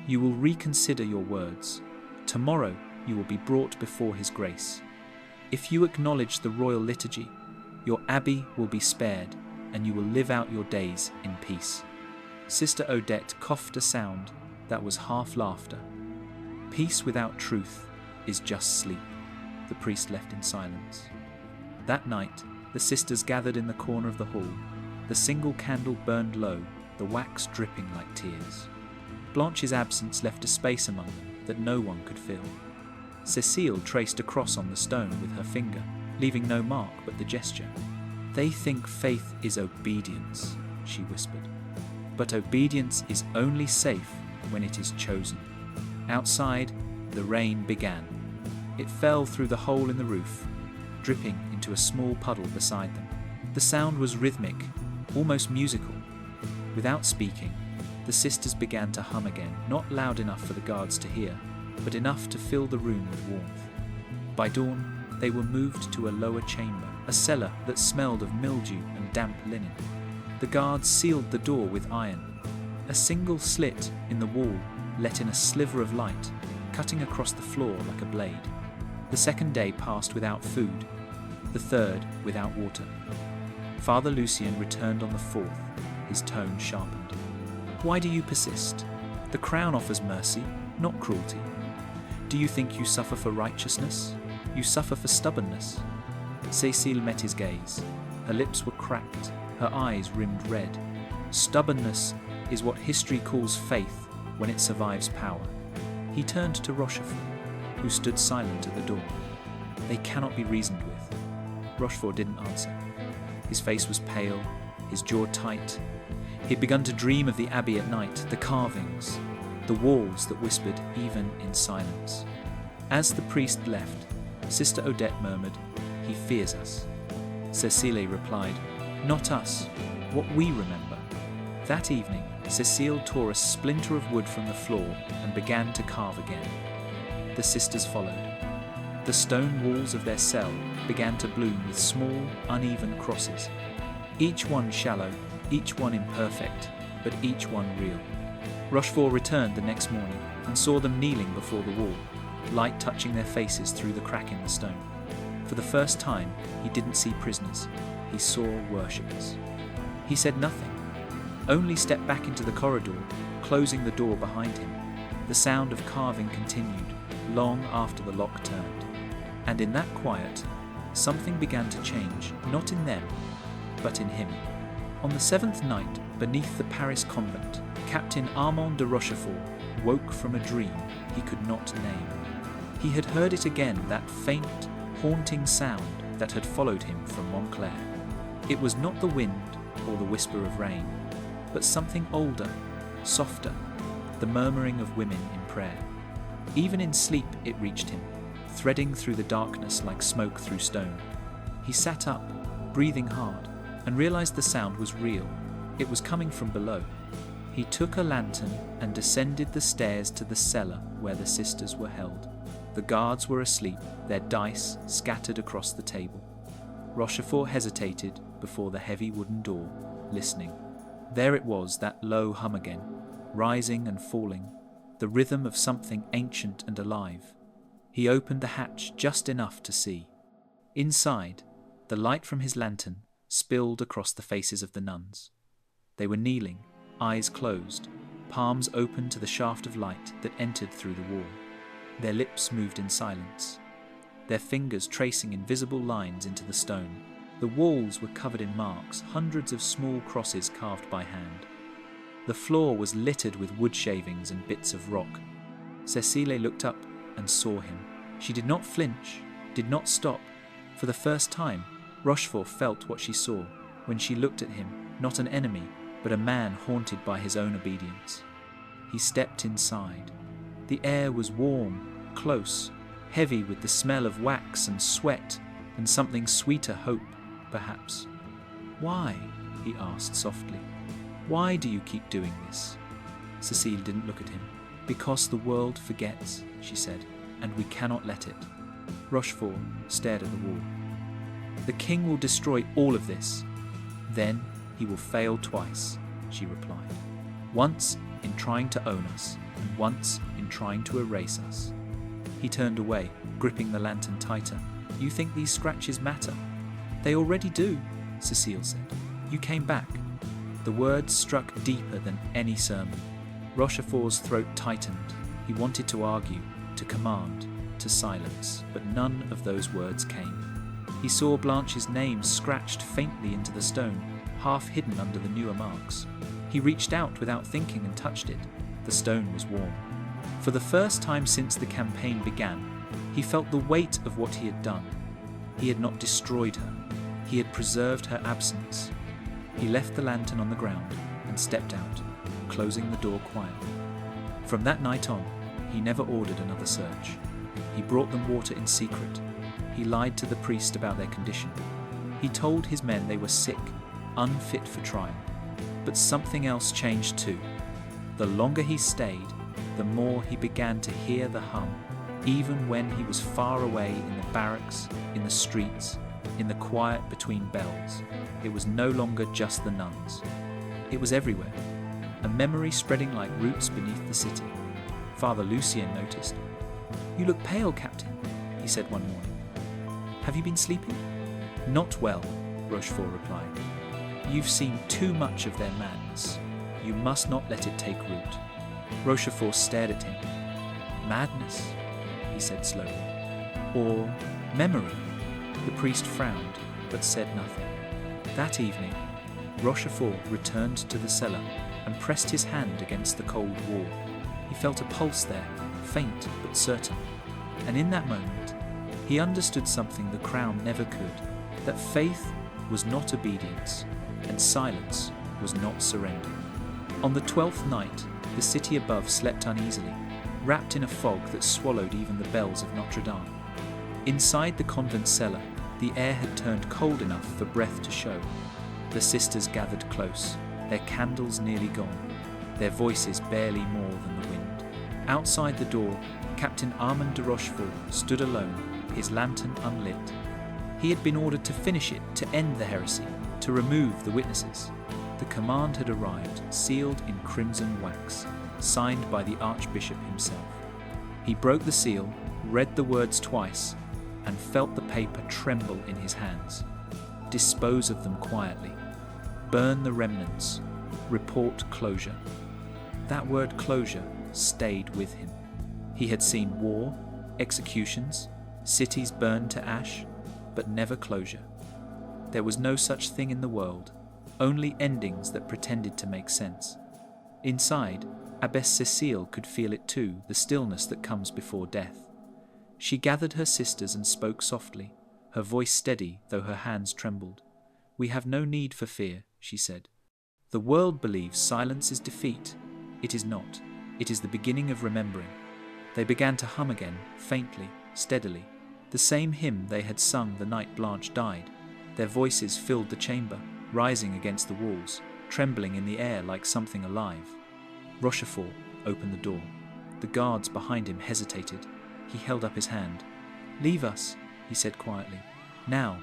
"You will reconsider your words. Tomorrow you will be brought before his grace. If you acknowledge the royal liturgy, your abbey will be spared, and you will live out your days in peace." Sister Odette coughed a sound that was half laughter. "Peace without truth is just sleep," the priest left in silence. That night, the sisters gathered in the corner of the hall. The single candle burned low, the wax dripping like tears. Blanche's absence left a space among them that no one could fill. Cécile traced a cross on the stone with her finger, leaving no mark but the gesture. "They think faith is obedience," she whispered. "But obedience is only safe when it is chosen." Outside, the rain began. It fell through the hole in the roof, dripping into a small puddle beside them. The sound was rhythmic, almost musical. Without speaking, the sisters began to hum again, not loud enough for the guards to hear, but enough to fill the room with warmth. By dawn, they were moved to a lower chamber, a cellar that smelled of mildew and damp linen. The guards sealed the door with iron. A single slit in the wall let in a sliver of light, cutting across the floor like a blade. The second day passed without food, the third without water. Father Lucien returned on the fourth, his tone sharpened. Why do you persist? The crown offers mercy, not cruelty. Do you think you suffer for righteousness? You suffer for stubbornness. Cécile met his gaze. Her lips were cracked, her eyes rimmed red. Stubbornness is what history calls faith when it survives power. He turned to Rochefort, who stood silent at the door. They cannot be reasoned with. Rochefort didn't answer. His face was pale, his jaw tight. He'd begun to dream of the Abbey at night, the carvings, the walls that whispered even in silence. As the priest left, Sister Odette murmured, "He fears us." Cécile replied, "Not us, what we remember." That evening, Cécile tore a splinter of wood from the floor and began to carve again. The sisters followed. The stone walls of their cell began to bloom with small, uneven crosses, each one shallow, each one imperfect, but each one real. Rochefort returned the next morning and saw them kneeling before the wall, light touching their faces through the crack in the stone. For the first time, he didn't see prisoners, he saw worshippers. He said nothing, only stepped back into the corridor, closing the door behind him. The sound of carving continued, long after the lock turned. And in that quiet, something began to change, not in them, but in him. On the seventh night, beneath the Paris convent, Captain Armand de Rochefort woke from a dream he could not name. He had heard it again, that faint, haunting sound that had followed him from Montclair. It was not the wind or the whisper of rain, but something older, softer, the murmuring of women in prayer. Even in sleep it reached him, threading through the darkness like smoke through stone. He sat up, breathing hard, and realized the sound was real. It was coming from below. He took a lantern and descended the stairs to the cellar where the sisters were held. The guards were asleep, their dice scattered across the table. Rochefort hesitated before the heavy wooden door, listening. There it was, that low hum again, rising and falling, the rhythm of something ancient and alive. He opened the hatch just enough to see. Inside, the light from his lantern spilled across the faces of the nuns. They were kneeling, eyes closed, palms open to the shaft of light that entered through the wall. Their lips moved in silence, their fingers tracing invisible lines into the stone. The walls were covered in marks, hundreds of small crosses carved by hand. The floor was littered with wood shavings and bits of rock. Cécile looked up and saw him. She did not flinch, did not stop. For the first time, Rochefort felt what she saw when she looked at him, not an enemy, but a man haunted by his own obedience. He stepped inside. The air was warm, close, heavy with the smell of wax and sweat and something sweeter, hope, perhaps. "Why?" he asked softly. "Why do you keep doing this?" Cécile didn't look at him. "Because the world forgets," she said, "and we cannot let it." Rochefort stared at the wall. "The king will destroy all of this. Then he will fail twice," she replied. "Once in trying to own us, and once in trying to erase us." He turned away, gripping the lantern tighter. "You think these scratches matter?" "They already do," Cécile said. "You came back." The words struck deeper than any sermon. Rochefort's throat tightened. He wanted to argue, to command, to silence, but none of those words came. He saw Blanche's name scratched faintly into the stone, half hidden under the newer marks. He reached out without thinking and touched it. The stone was warm. For the first time since the campaign began, he felt the weight of what he had done. He had not destroyed her. He had preserved her absence. He left the lantern on the ground and stepped out, closing the door quietly. From that night on, he never ordered another search. He brought them water in secret. He lied to the priest about their condition. He told his men they were sick, unfit for trial. But something else changed too. The longer he stayed, the more he began to hear the hum, even when he was far away in the barracks, in the streets, in the quiet between bells. It was no longer just the nuns. It was everywhere, a memory spreading like roots beneath the city. Father Lucien noticed. "You look pale, Captain," he said one morning. "Have you been sleeping?" "Not well," Rochefort replied. "You've seen too much of their madness. You must not let it take root." Rochefort stared at him. "Madness," he said slowly. "Or memory?" The priest frowned, but said nothing. That evening, Rochefort returned to the cellar and pressed his hand against the cold wall. He felt a pulse there, faint but certain. And in that moment, he understood something the crown never could, that faith was not obedience, and silence was not surrender. On the 12th night, the city above slept uneasily, wrapped in a fog that swallowed even the bells of Notre Dame. Inside the convent cellar, the air had turned cold enough for breath to show. The sisters gathered close, their candles nearly gone, their voices barely more than the wind. Outside the door, Captain Armand de Rochefort stood alone, his lantern unlit. He had been ordered to finish it, to end the heresy, to remove the witnesses. The command had arrived, sealed in crimson wax, signed by the Archbishop himself. He broke the seal, read the words twice, and felt the paper tremble in his hands. Dispose of them quietly. Burn the remnants. Report closure. That word closure stayed with him. He had seen war, executions, cities burned to ash, but never closure. There was no such thing in the world, only endings that pretended to make sense. Inside, Abbess Cécile could feel it too, the stillness that comes before death. She gathered her sisters and spoke softly, her voice steady though her hands trembled. "We have no need for fear," she said. "The world believes silence is defeat. It is not. It is the beginning of remembering." They began to hum again, faintly, steadily, the same hymn they had sung the night Blanche died. Their voices filled the chamber, rising against the walls, trembling in the air like something alive. Rochefort opened the door. The guards behind him hesitated. He held up his hand. "Leave us," he said quietly. "Now."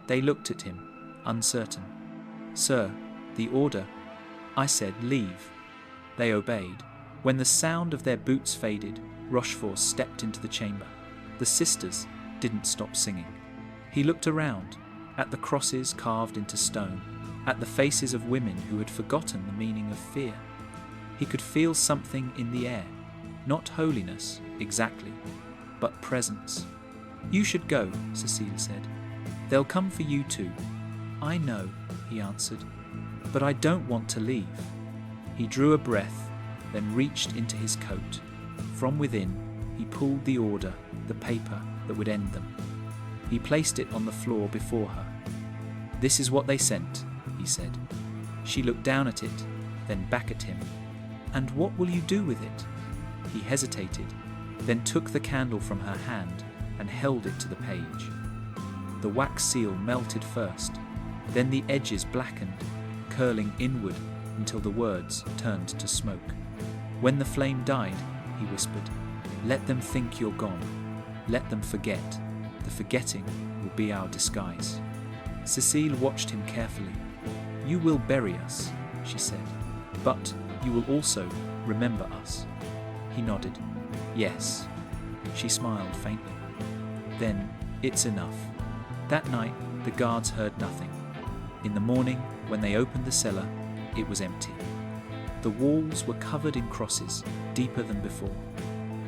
They looked at him, uncertain. "Sir, the order." "I said leave." They obeyed. When the sound of their boots faded, Rochefort stepped into the chamber. The sisters didn't stop singing. He looked around, at the crosses carved into stone, at the faces of women who had forgotten the meaning of fear. He could feel something in the air, not holiness, exactly, but presence. "You should go," Cécile said. "They'll come for you too." "I know," he answered, "but I don't want to leave." He drew a breath, then reached into his coat. From within, he pulled the order, the paper that would end them. He placed it on the floor before her. "This is what they sent," he said. She looked down at it, then back at him. "And what will you do with it?" He hesitated, then took the candle from her hand and held it to the page. The wax seal melted first, then the edges blackened, curling inward until the words turned to smoke. "When the flame died," he whispered, "let them think you're gone. Let them forget. The forgetting will be our disguise." Cécile watched him carefully. "You will bury us," she said, "but you will also remember us." He nodded. "Yes." She smiled faintly. "Then it's enough." That night, the guards heard nothing. In the morning, when they opened the cellar, it was empty. The walls were covered in crosses, deeper than before.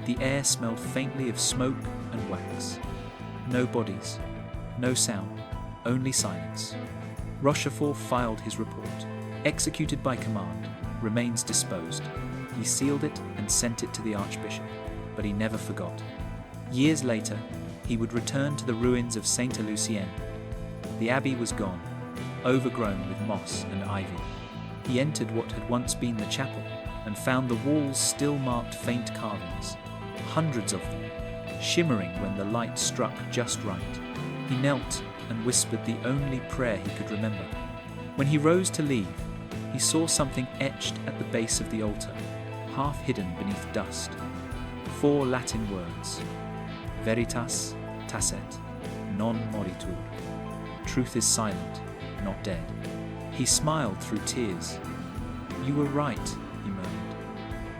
The air smelled faintly of smoke and wax. No bodies, no sound, only silence. Rochefort filed his report. "Executed by command, remains disposed." He sealed it and sent it to the Archbishop, but he never forgot. Years later, he would return to the ruins of Sainte Lucienne. The Abbey was gone, overgrown with moss and ivy. He entered what had once been the chapel and found the walls still marked faint carvings, hundreds of them, shimmering when the light struck just right. He knelt and whispered the only prayer he could remember. When he rose to leave, he saw something etched at the base of the altar, half hidden beneath dust. 4 Latin words: Veritas tacet, non moritur. Truth is silent, not dead. He smiled through tears. "You were right," he murmured.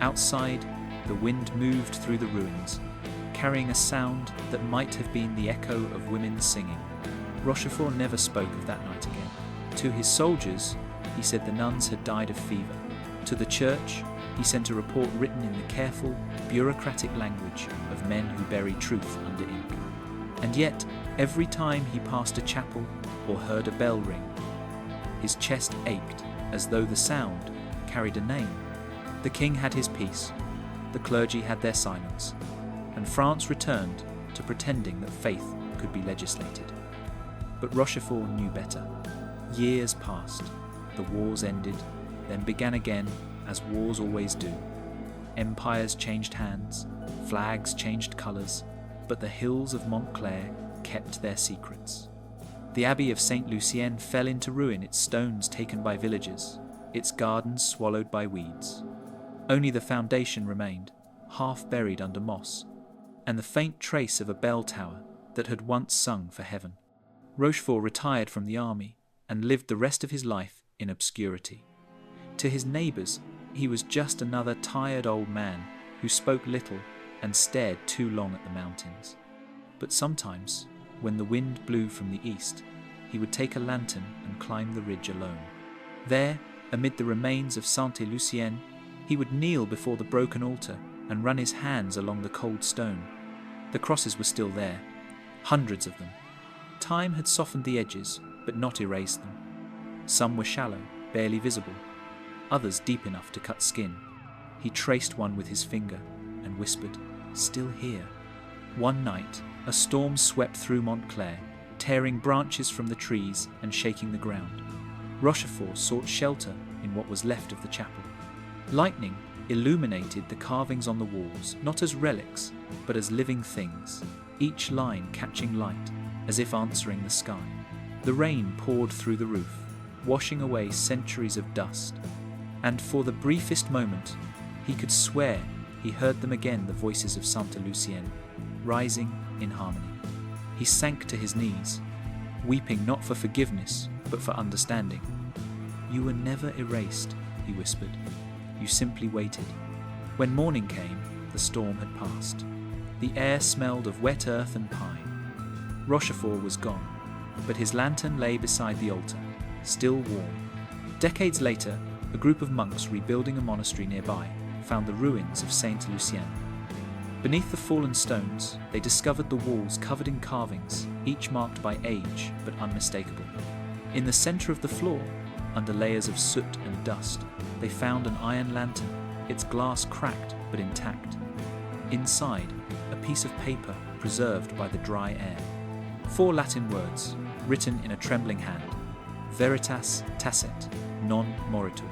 Outside, the wind moved through the ruins, carrying a sound that might have been the echo of women singing. Rochefort never spoke of that night again. To his soldiers, he said the nuns had died of fever. To the church, he sent a report written in the careful, bureaucratic language of men who bury truth under ink. And yet, every time he passed a chapel or heard a bell ring, his chest ached as though the sound carried a name. The king had his peace, the clergy had their silence, and France returned to pretending that faith could be legislated. But Rochefort knew better. Years passed, the wars ended, then began again, as wars always do. Empires changed hands, flags changed colours, but the hills of Montclair kept their secrets. The Abbey of Sainte Lucienne fell into ruin, its stones taken by villagers, its gardens swallowed by weeds. Only the foundation remained, half buried under moss, and the faint trace of a bell tower that had once sung for heaven. Rochefort retired from the army and lived the rest of his life in obscurity. To his neighbours, he was just another tired old man who spoke little and stared too long at the mountains. But sometimes, when the wind blew from the east, he would take a lantern and climb the ridge alone. There, amid the remains of Sainte Lucienne, he would kneel before the broken altar and run his hands along the cold stone. The crosses were still there, hundreds of them. Time had softened the edges, but not erased them. Some were shallow, barely visible, others deep enough to cut skin. He traced one with his finger and whispered, "Still here." One night, a storm swept through Montclair, tearing branches from the trees and shaking the ground. Rochefort sought shelter in what was left of the chapel. Lightning illuminated the carvings on the walls, not as relics, but as living things, each line catching light, as if answering the sky. The rain poured through the roof, washing away centuries of dust, and for the briefest moment, he could swear he heard them again, the voices of Sainte Lucienne, rising in harmony. He sank to his knees, weeping not for forgiveness, but for understanding. "You were never erased," he whispered. "You simply waited." When morning came, the storm had passed. The air smelled of wet earth and pine. Rochefort was gone, but his lantern lay beside the altar, still warm. Decades later, a group of monks rebuilding a monastery nearby found the ruins of Sainte Lucienne. Beneath the fallen stones, they discovered the walls covered in carvings, each marked by age but unmistakable. In the centre of the floor, under layers of soot and dust, they found an iron lantern, its glass cracked but intact. Inside, a piece of paper preserved by the dry air. 4 Latin words, written in a trembling hand: Veritas tacet, non moritur.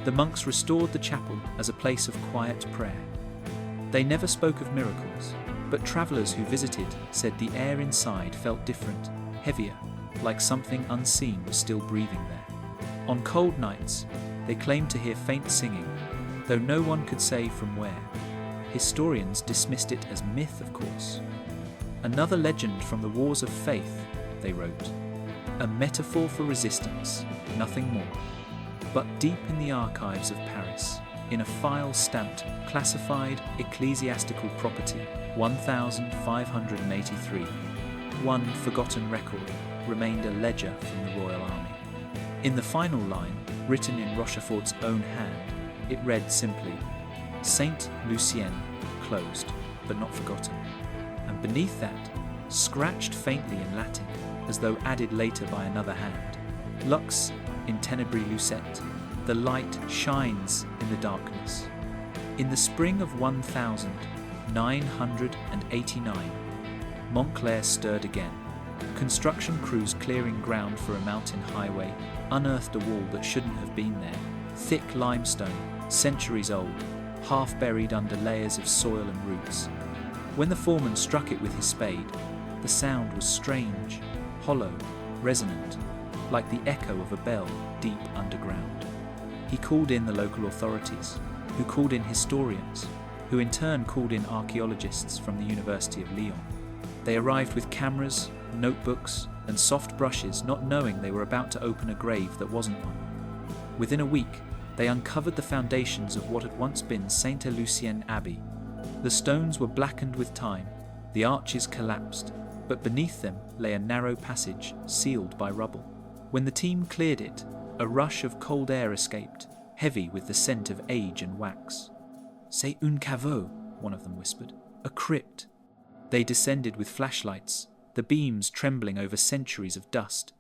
The monks restored the chapel as a place of quiet prayer. They never spoke of miracles, but travellers who visited said the air inside felt different, heavier, like something unseen was still breathing there. On cold nights, they claimed to hear faint singing, though no one could say from where. Historians dismissed it as myth, of course. Another legend from the wars of faith, they wrote. A metaphor for resistance, nothing more. But deep in the archives of Paris, in a file stamped Classified Ecclesiastical Property 1583, one forgotten record remained a ledger from the Royal Army. In the final line, written in Rochefort's own hand, it read simply, Sainte Lucienne, closed, but not forgotten. And beneath that, scratched faintly in Latin, as though added later by another hand, Lux in tenebri lucet, the light shines in the darkness. In the spring of 1989, Montclair stirred again. Construction crews clearing ground for a mountain highway unearthed a wall that shouldn't have been there. Thick limestone, centuries old, half buried under layers of soil and roots. When the foreman struck it with his spade, the sound was strange, hollow, resonant, like the echo of a bell deep underground. He called in the local authorities, who called in historians, who in turn called in archaeologists from the University of Lyon. They arrived with cameras, notebooks, and soft brushes, not knowing they were about to open a grave that wasn't one. Within a week, they uncovered the foundations of what had once been Sainte Lucienne Abbey. The stones were blackened with time, the arches collapsed, but beneath them lay a narrow passage sealed by rubble. When the team cleared it, a rush of cold air escaped, heavy with the scent of age and wax. "C'est un caveau," one of them whispered. "A crypt." They descended with flashlights, the beams trembling over centuries of dust.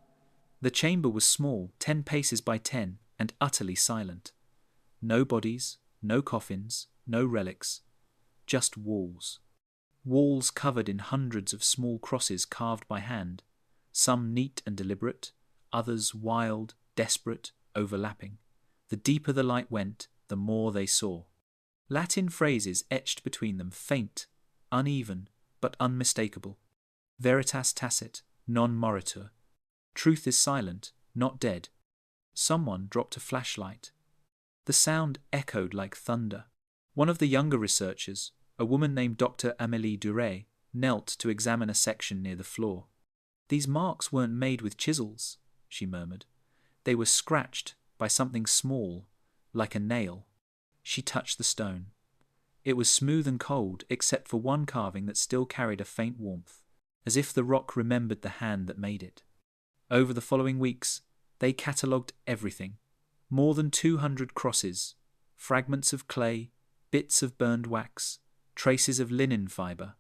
The chamber was small, 10 paces by 10, and utterly silent. No bodies, no coffins, no relics, just walls. Walls covered in hundreds of small crosses carved by hand, some neat and deliberate, others wild, desperate, overlapping. The deeper the light went, the more they saw. Latin phrases etched between them, faint, uneven, but unmistakable. Veritas tacit, non moritur. Truth is silent, not dead. Someone dropped a flashlight. The sound echoed like thunder. One of the younger researchers, a woman named Dr. Amélie Duret, knelt to examine a section near the floor. "These marks weren't made with chisels," she murmured. "They were scratched by something small, like a nail." She touched the stone. It was smooth and cold, except for one carving that still carried a faint warmth, as if the rock remembered the hand that made it. Over the following weeks, they catalogued everything. More than 200 crosses, fragments of clay, bits of burned wax, traces of linen fibre.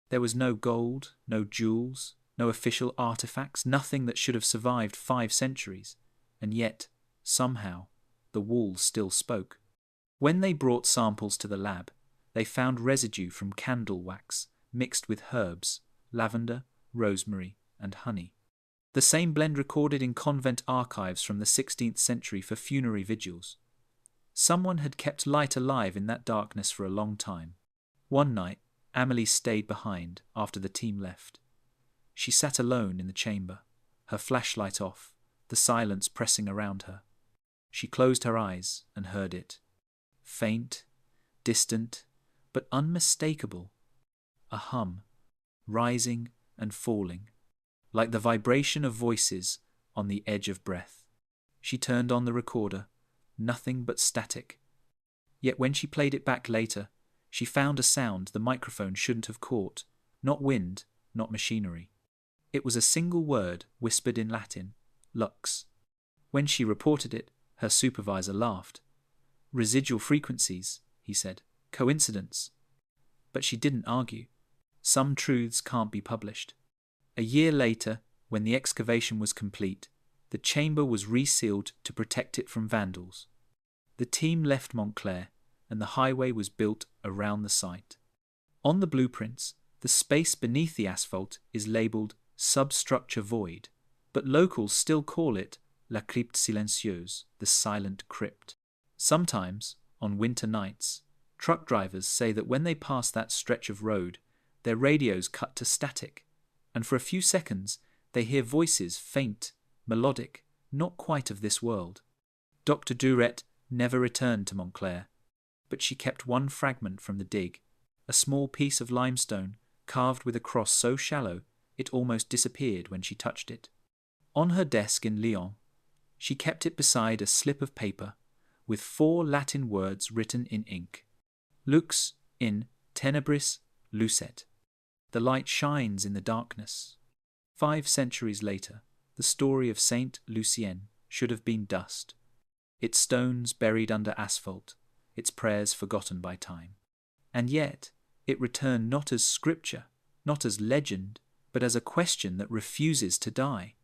There was no gold, no jewels, no official artifacts, nothing that should have survived 5 centuries. And yet, somehow, the walls still spoke. When they brought samples to the lab, they found residue from candle wax mixed with herbs, lavender, rosemary, and honey. The same blend recorded in convent archives from the 16th century for funerary vigils. Someone had kept light alive in that darkness for a long time. One night, Amélie stayed behind after the team left. She sat alone in the chamber, her flashlight off, the silence pressing around her. She closed her eyes and heard it. Faint, distant, but unmistakable. A hum, rising and falling, like the vibration of voices on the edge of breath. She turned on the recorder, nothing but static. Yet when she played it back later, she found a sound the microphone shouldn't have caught, not wind, not machinery. It was a single word whispered in Latin, lux. When she reported it, her supervisor laughed. "Residual frequencies," he said. "Coincidence." But she didn't argue. Some truths can't be published. A year later, when the excavation was complete, the chamber was resealed to protect it from vandals. The team left Montclair, and the highway was built around the site. On the blueprints, the space beneath the asphalt is labelled substructure void, but locals still call it la crypte silencieuse, the silent crypt. Sometimes, on winter nights, truck drivers say that when they pass that stretch of road, their radios cut to static, and for a few seconds they hear voices faint, melodic, not quite of this world. Dr. Duret never returned to Montclair, but she kept one fragment from the dig, a small piece of limestone carved with a cross so shallow it almost disappeared when she touched it. On her desk in Lyon, she kept it beside a slip of paper with 4 Latin words written in ink. Lux in tenebris lucet. The light shines in the darkness. 5 centuries later, the story of Sainte Lucienne should have been dust. Its stones buried under asphalt, its prayers forgotten by time. And yet, it returned not as scripture, not as legend, but as a question that refuses to die.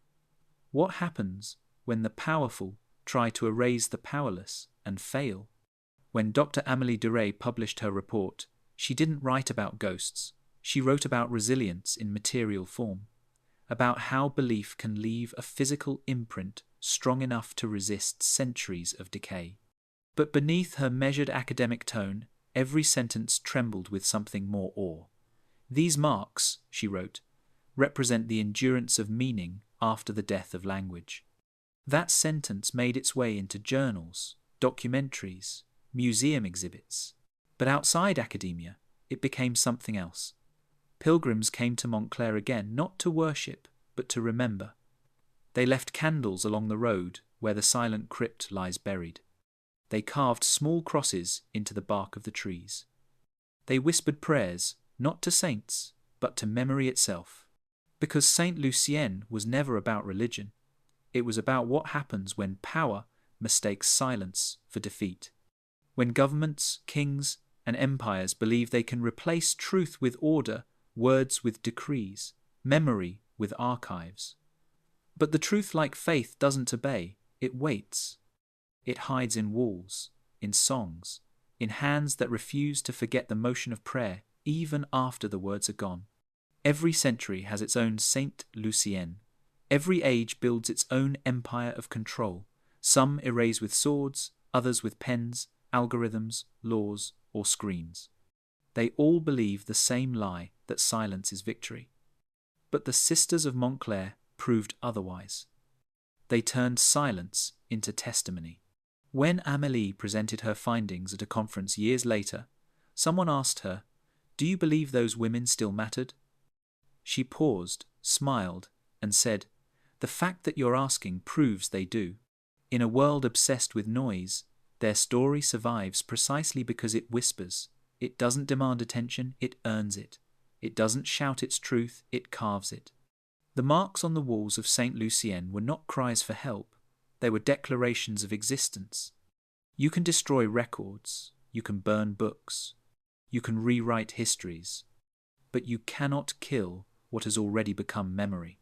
What happens when the powerful try to erase the powerless and fail? When Dr. Amélie Duret published her report, she didn't write about ghosts. She wrote about resilience in material form, about how belief can leave a physical imprint strong enough to resist centuries of decay. But beneath her measured academic tone, every sentence trembled with something more awe. "These marks," she wrote, "represent the endurance of meaning after the death of language." That sentence made its way into journals, documentaries, museum exhibits. But outside academia, it became something else. Pilgrims came to Montclair again, not to worship, but to remember. They left candles along the road where the silent crypt lies buried. They carved small crosses into the bark of the trees. They whispered prayers, not to saints, but to memory itself. Because Sainte Lucienne was never about religion. It was about what happens when power mistakes silence for defeat. When governments, kings, and empires believe they can replace truth with order, words with decrees, memory with archives. But the truth, like faith, doesn't obey. It waits. It hides in walls, in songs, in hands that refuse to forget the motion of prayer even after the words are gone. Every century has its own Sainte Lucienne. Every age builds its own empire of control. Some erase with swords, others with pens, algorithms, laws, or screens. They all believe the same lie, that silence is victory. But the Sisters of Montclair proved otherwise. They turned silence into testimony. When Amélie presented her findings at a conference years later, someone asked her, "Do you believe those women still mattered?" She paused, smiled, and said, "The fact that you're asking proves they do. In a world obsessed with noise, their story survives precisely because it whispers. It doesn't demand attention, it earns it. It doesn't shout its truth, it carves it." The marks on the walls of Sainte Lucienne were not cries for help, they were declarations of existence. You can destroy records, you can burn books, you can rewrite histories, but you cannot kill what has already become memory.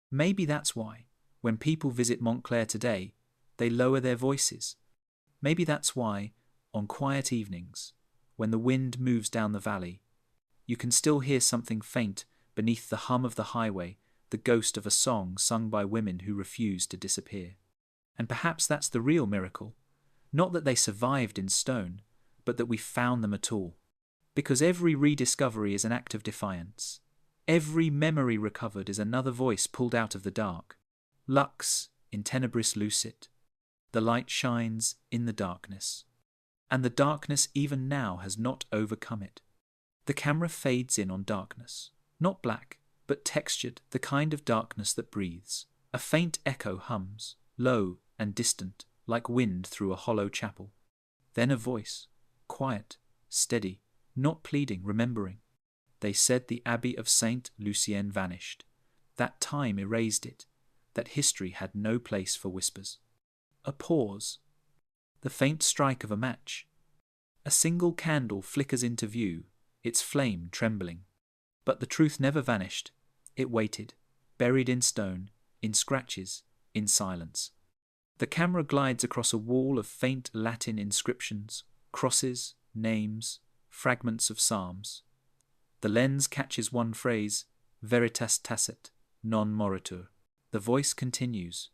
Maybe that's why, when people visit Montclair today, they lower their voices. Maybe that's why, on quiet evenings, when the wind moves down the valley, you can still hear something faint beneath the hum of the highway, the ghost of a song sung by women who refused to disappear. And perhaps that's the real miracle, not that they survived in stone, but that we found them at all. Because every rediscovery is an act of defiance. Every memory recovered is another voice pulled out of the dark. Lux in tenebris lucet. The light shines in the darkness. And the darkness even now has not overcome it. The camera fades in on darkness, not black, but textured, the kind of darkness that breathes. A faint echo hums, low and distant, like wind through a hollow chapel. Then a voice, quiet, steady, not pleading, remembering. They said the Abbey of Sainte Lucienne vanished. That time erased it, that history had no place for whispers. A pause. The faint strike of a match. A single candle flickers into view, its flame trembling. But the truth never vanished. It waited, buried in stone, in scratches, in silence. The camera glides across a wall of faint Latin inscriptions, crosses, names, fragments of psalms. The lens catches one phrase, veritas tacet, non moritur. The voice continues.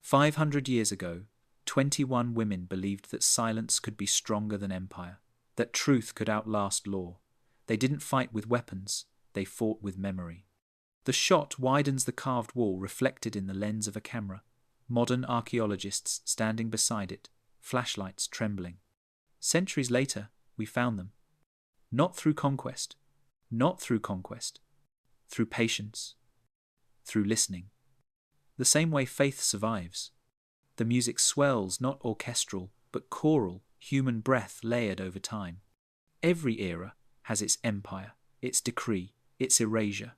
500 years ago, 21 women believed that silence could be stronger than empire, that truth could outlast law. They didn't fight with weapons, they fought with memory. The shot widens the carved wall reflected in the lens of a camera. Modern archaeologists standing beside it, flashlights trembling. Centuries later, we found them. Not through conquest, through patience, through listening. The same way faith survives. The music swells, not orchestral, but choral, human breath layered over time. Every era has its empire, its decree, its erasure.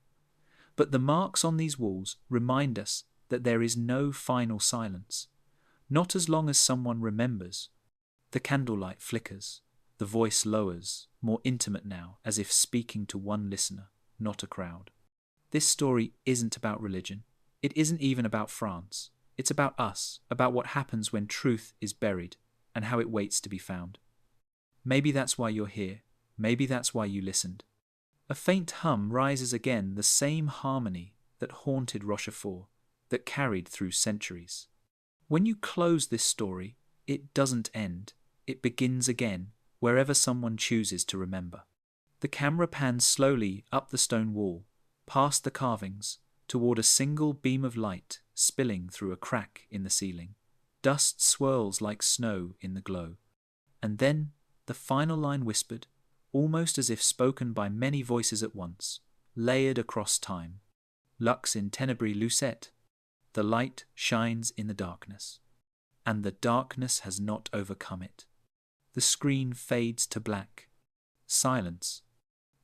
But the marks on these walls remind us that there is no final silence, not as long as someone remembers. The candlelight flickers, the voice lowers, more intimate now, as if speaking to one listener, not a crowd. This story isn't about religion. It isn't even about France. It's about us, about what happens when truth is buried, and how it waits to be found. Maybe that's why you're here. Maybe that's why you listened. A faint hum rises again, the same harmony that haunted Rochefort, that carried through centuries. When you close this story, it doesn't end. It begins again, wherever someone chooses to remember. The camera pans slowly up the stone wall, past the carvings, toward a single beam of light spilling through a crack in the ceiling. Dust swirls like snow in the glow. And then the final line whispered, almost as if spoken by many voices at once, layered across time. Lux in tenebris lucet. The light shines in the darkness, and the darkness has not overcome it. The screen fades to black. Silence.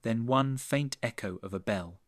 Then one faint echo of a bell.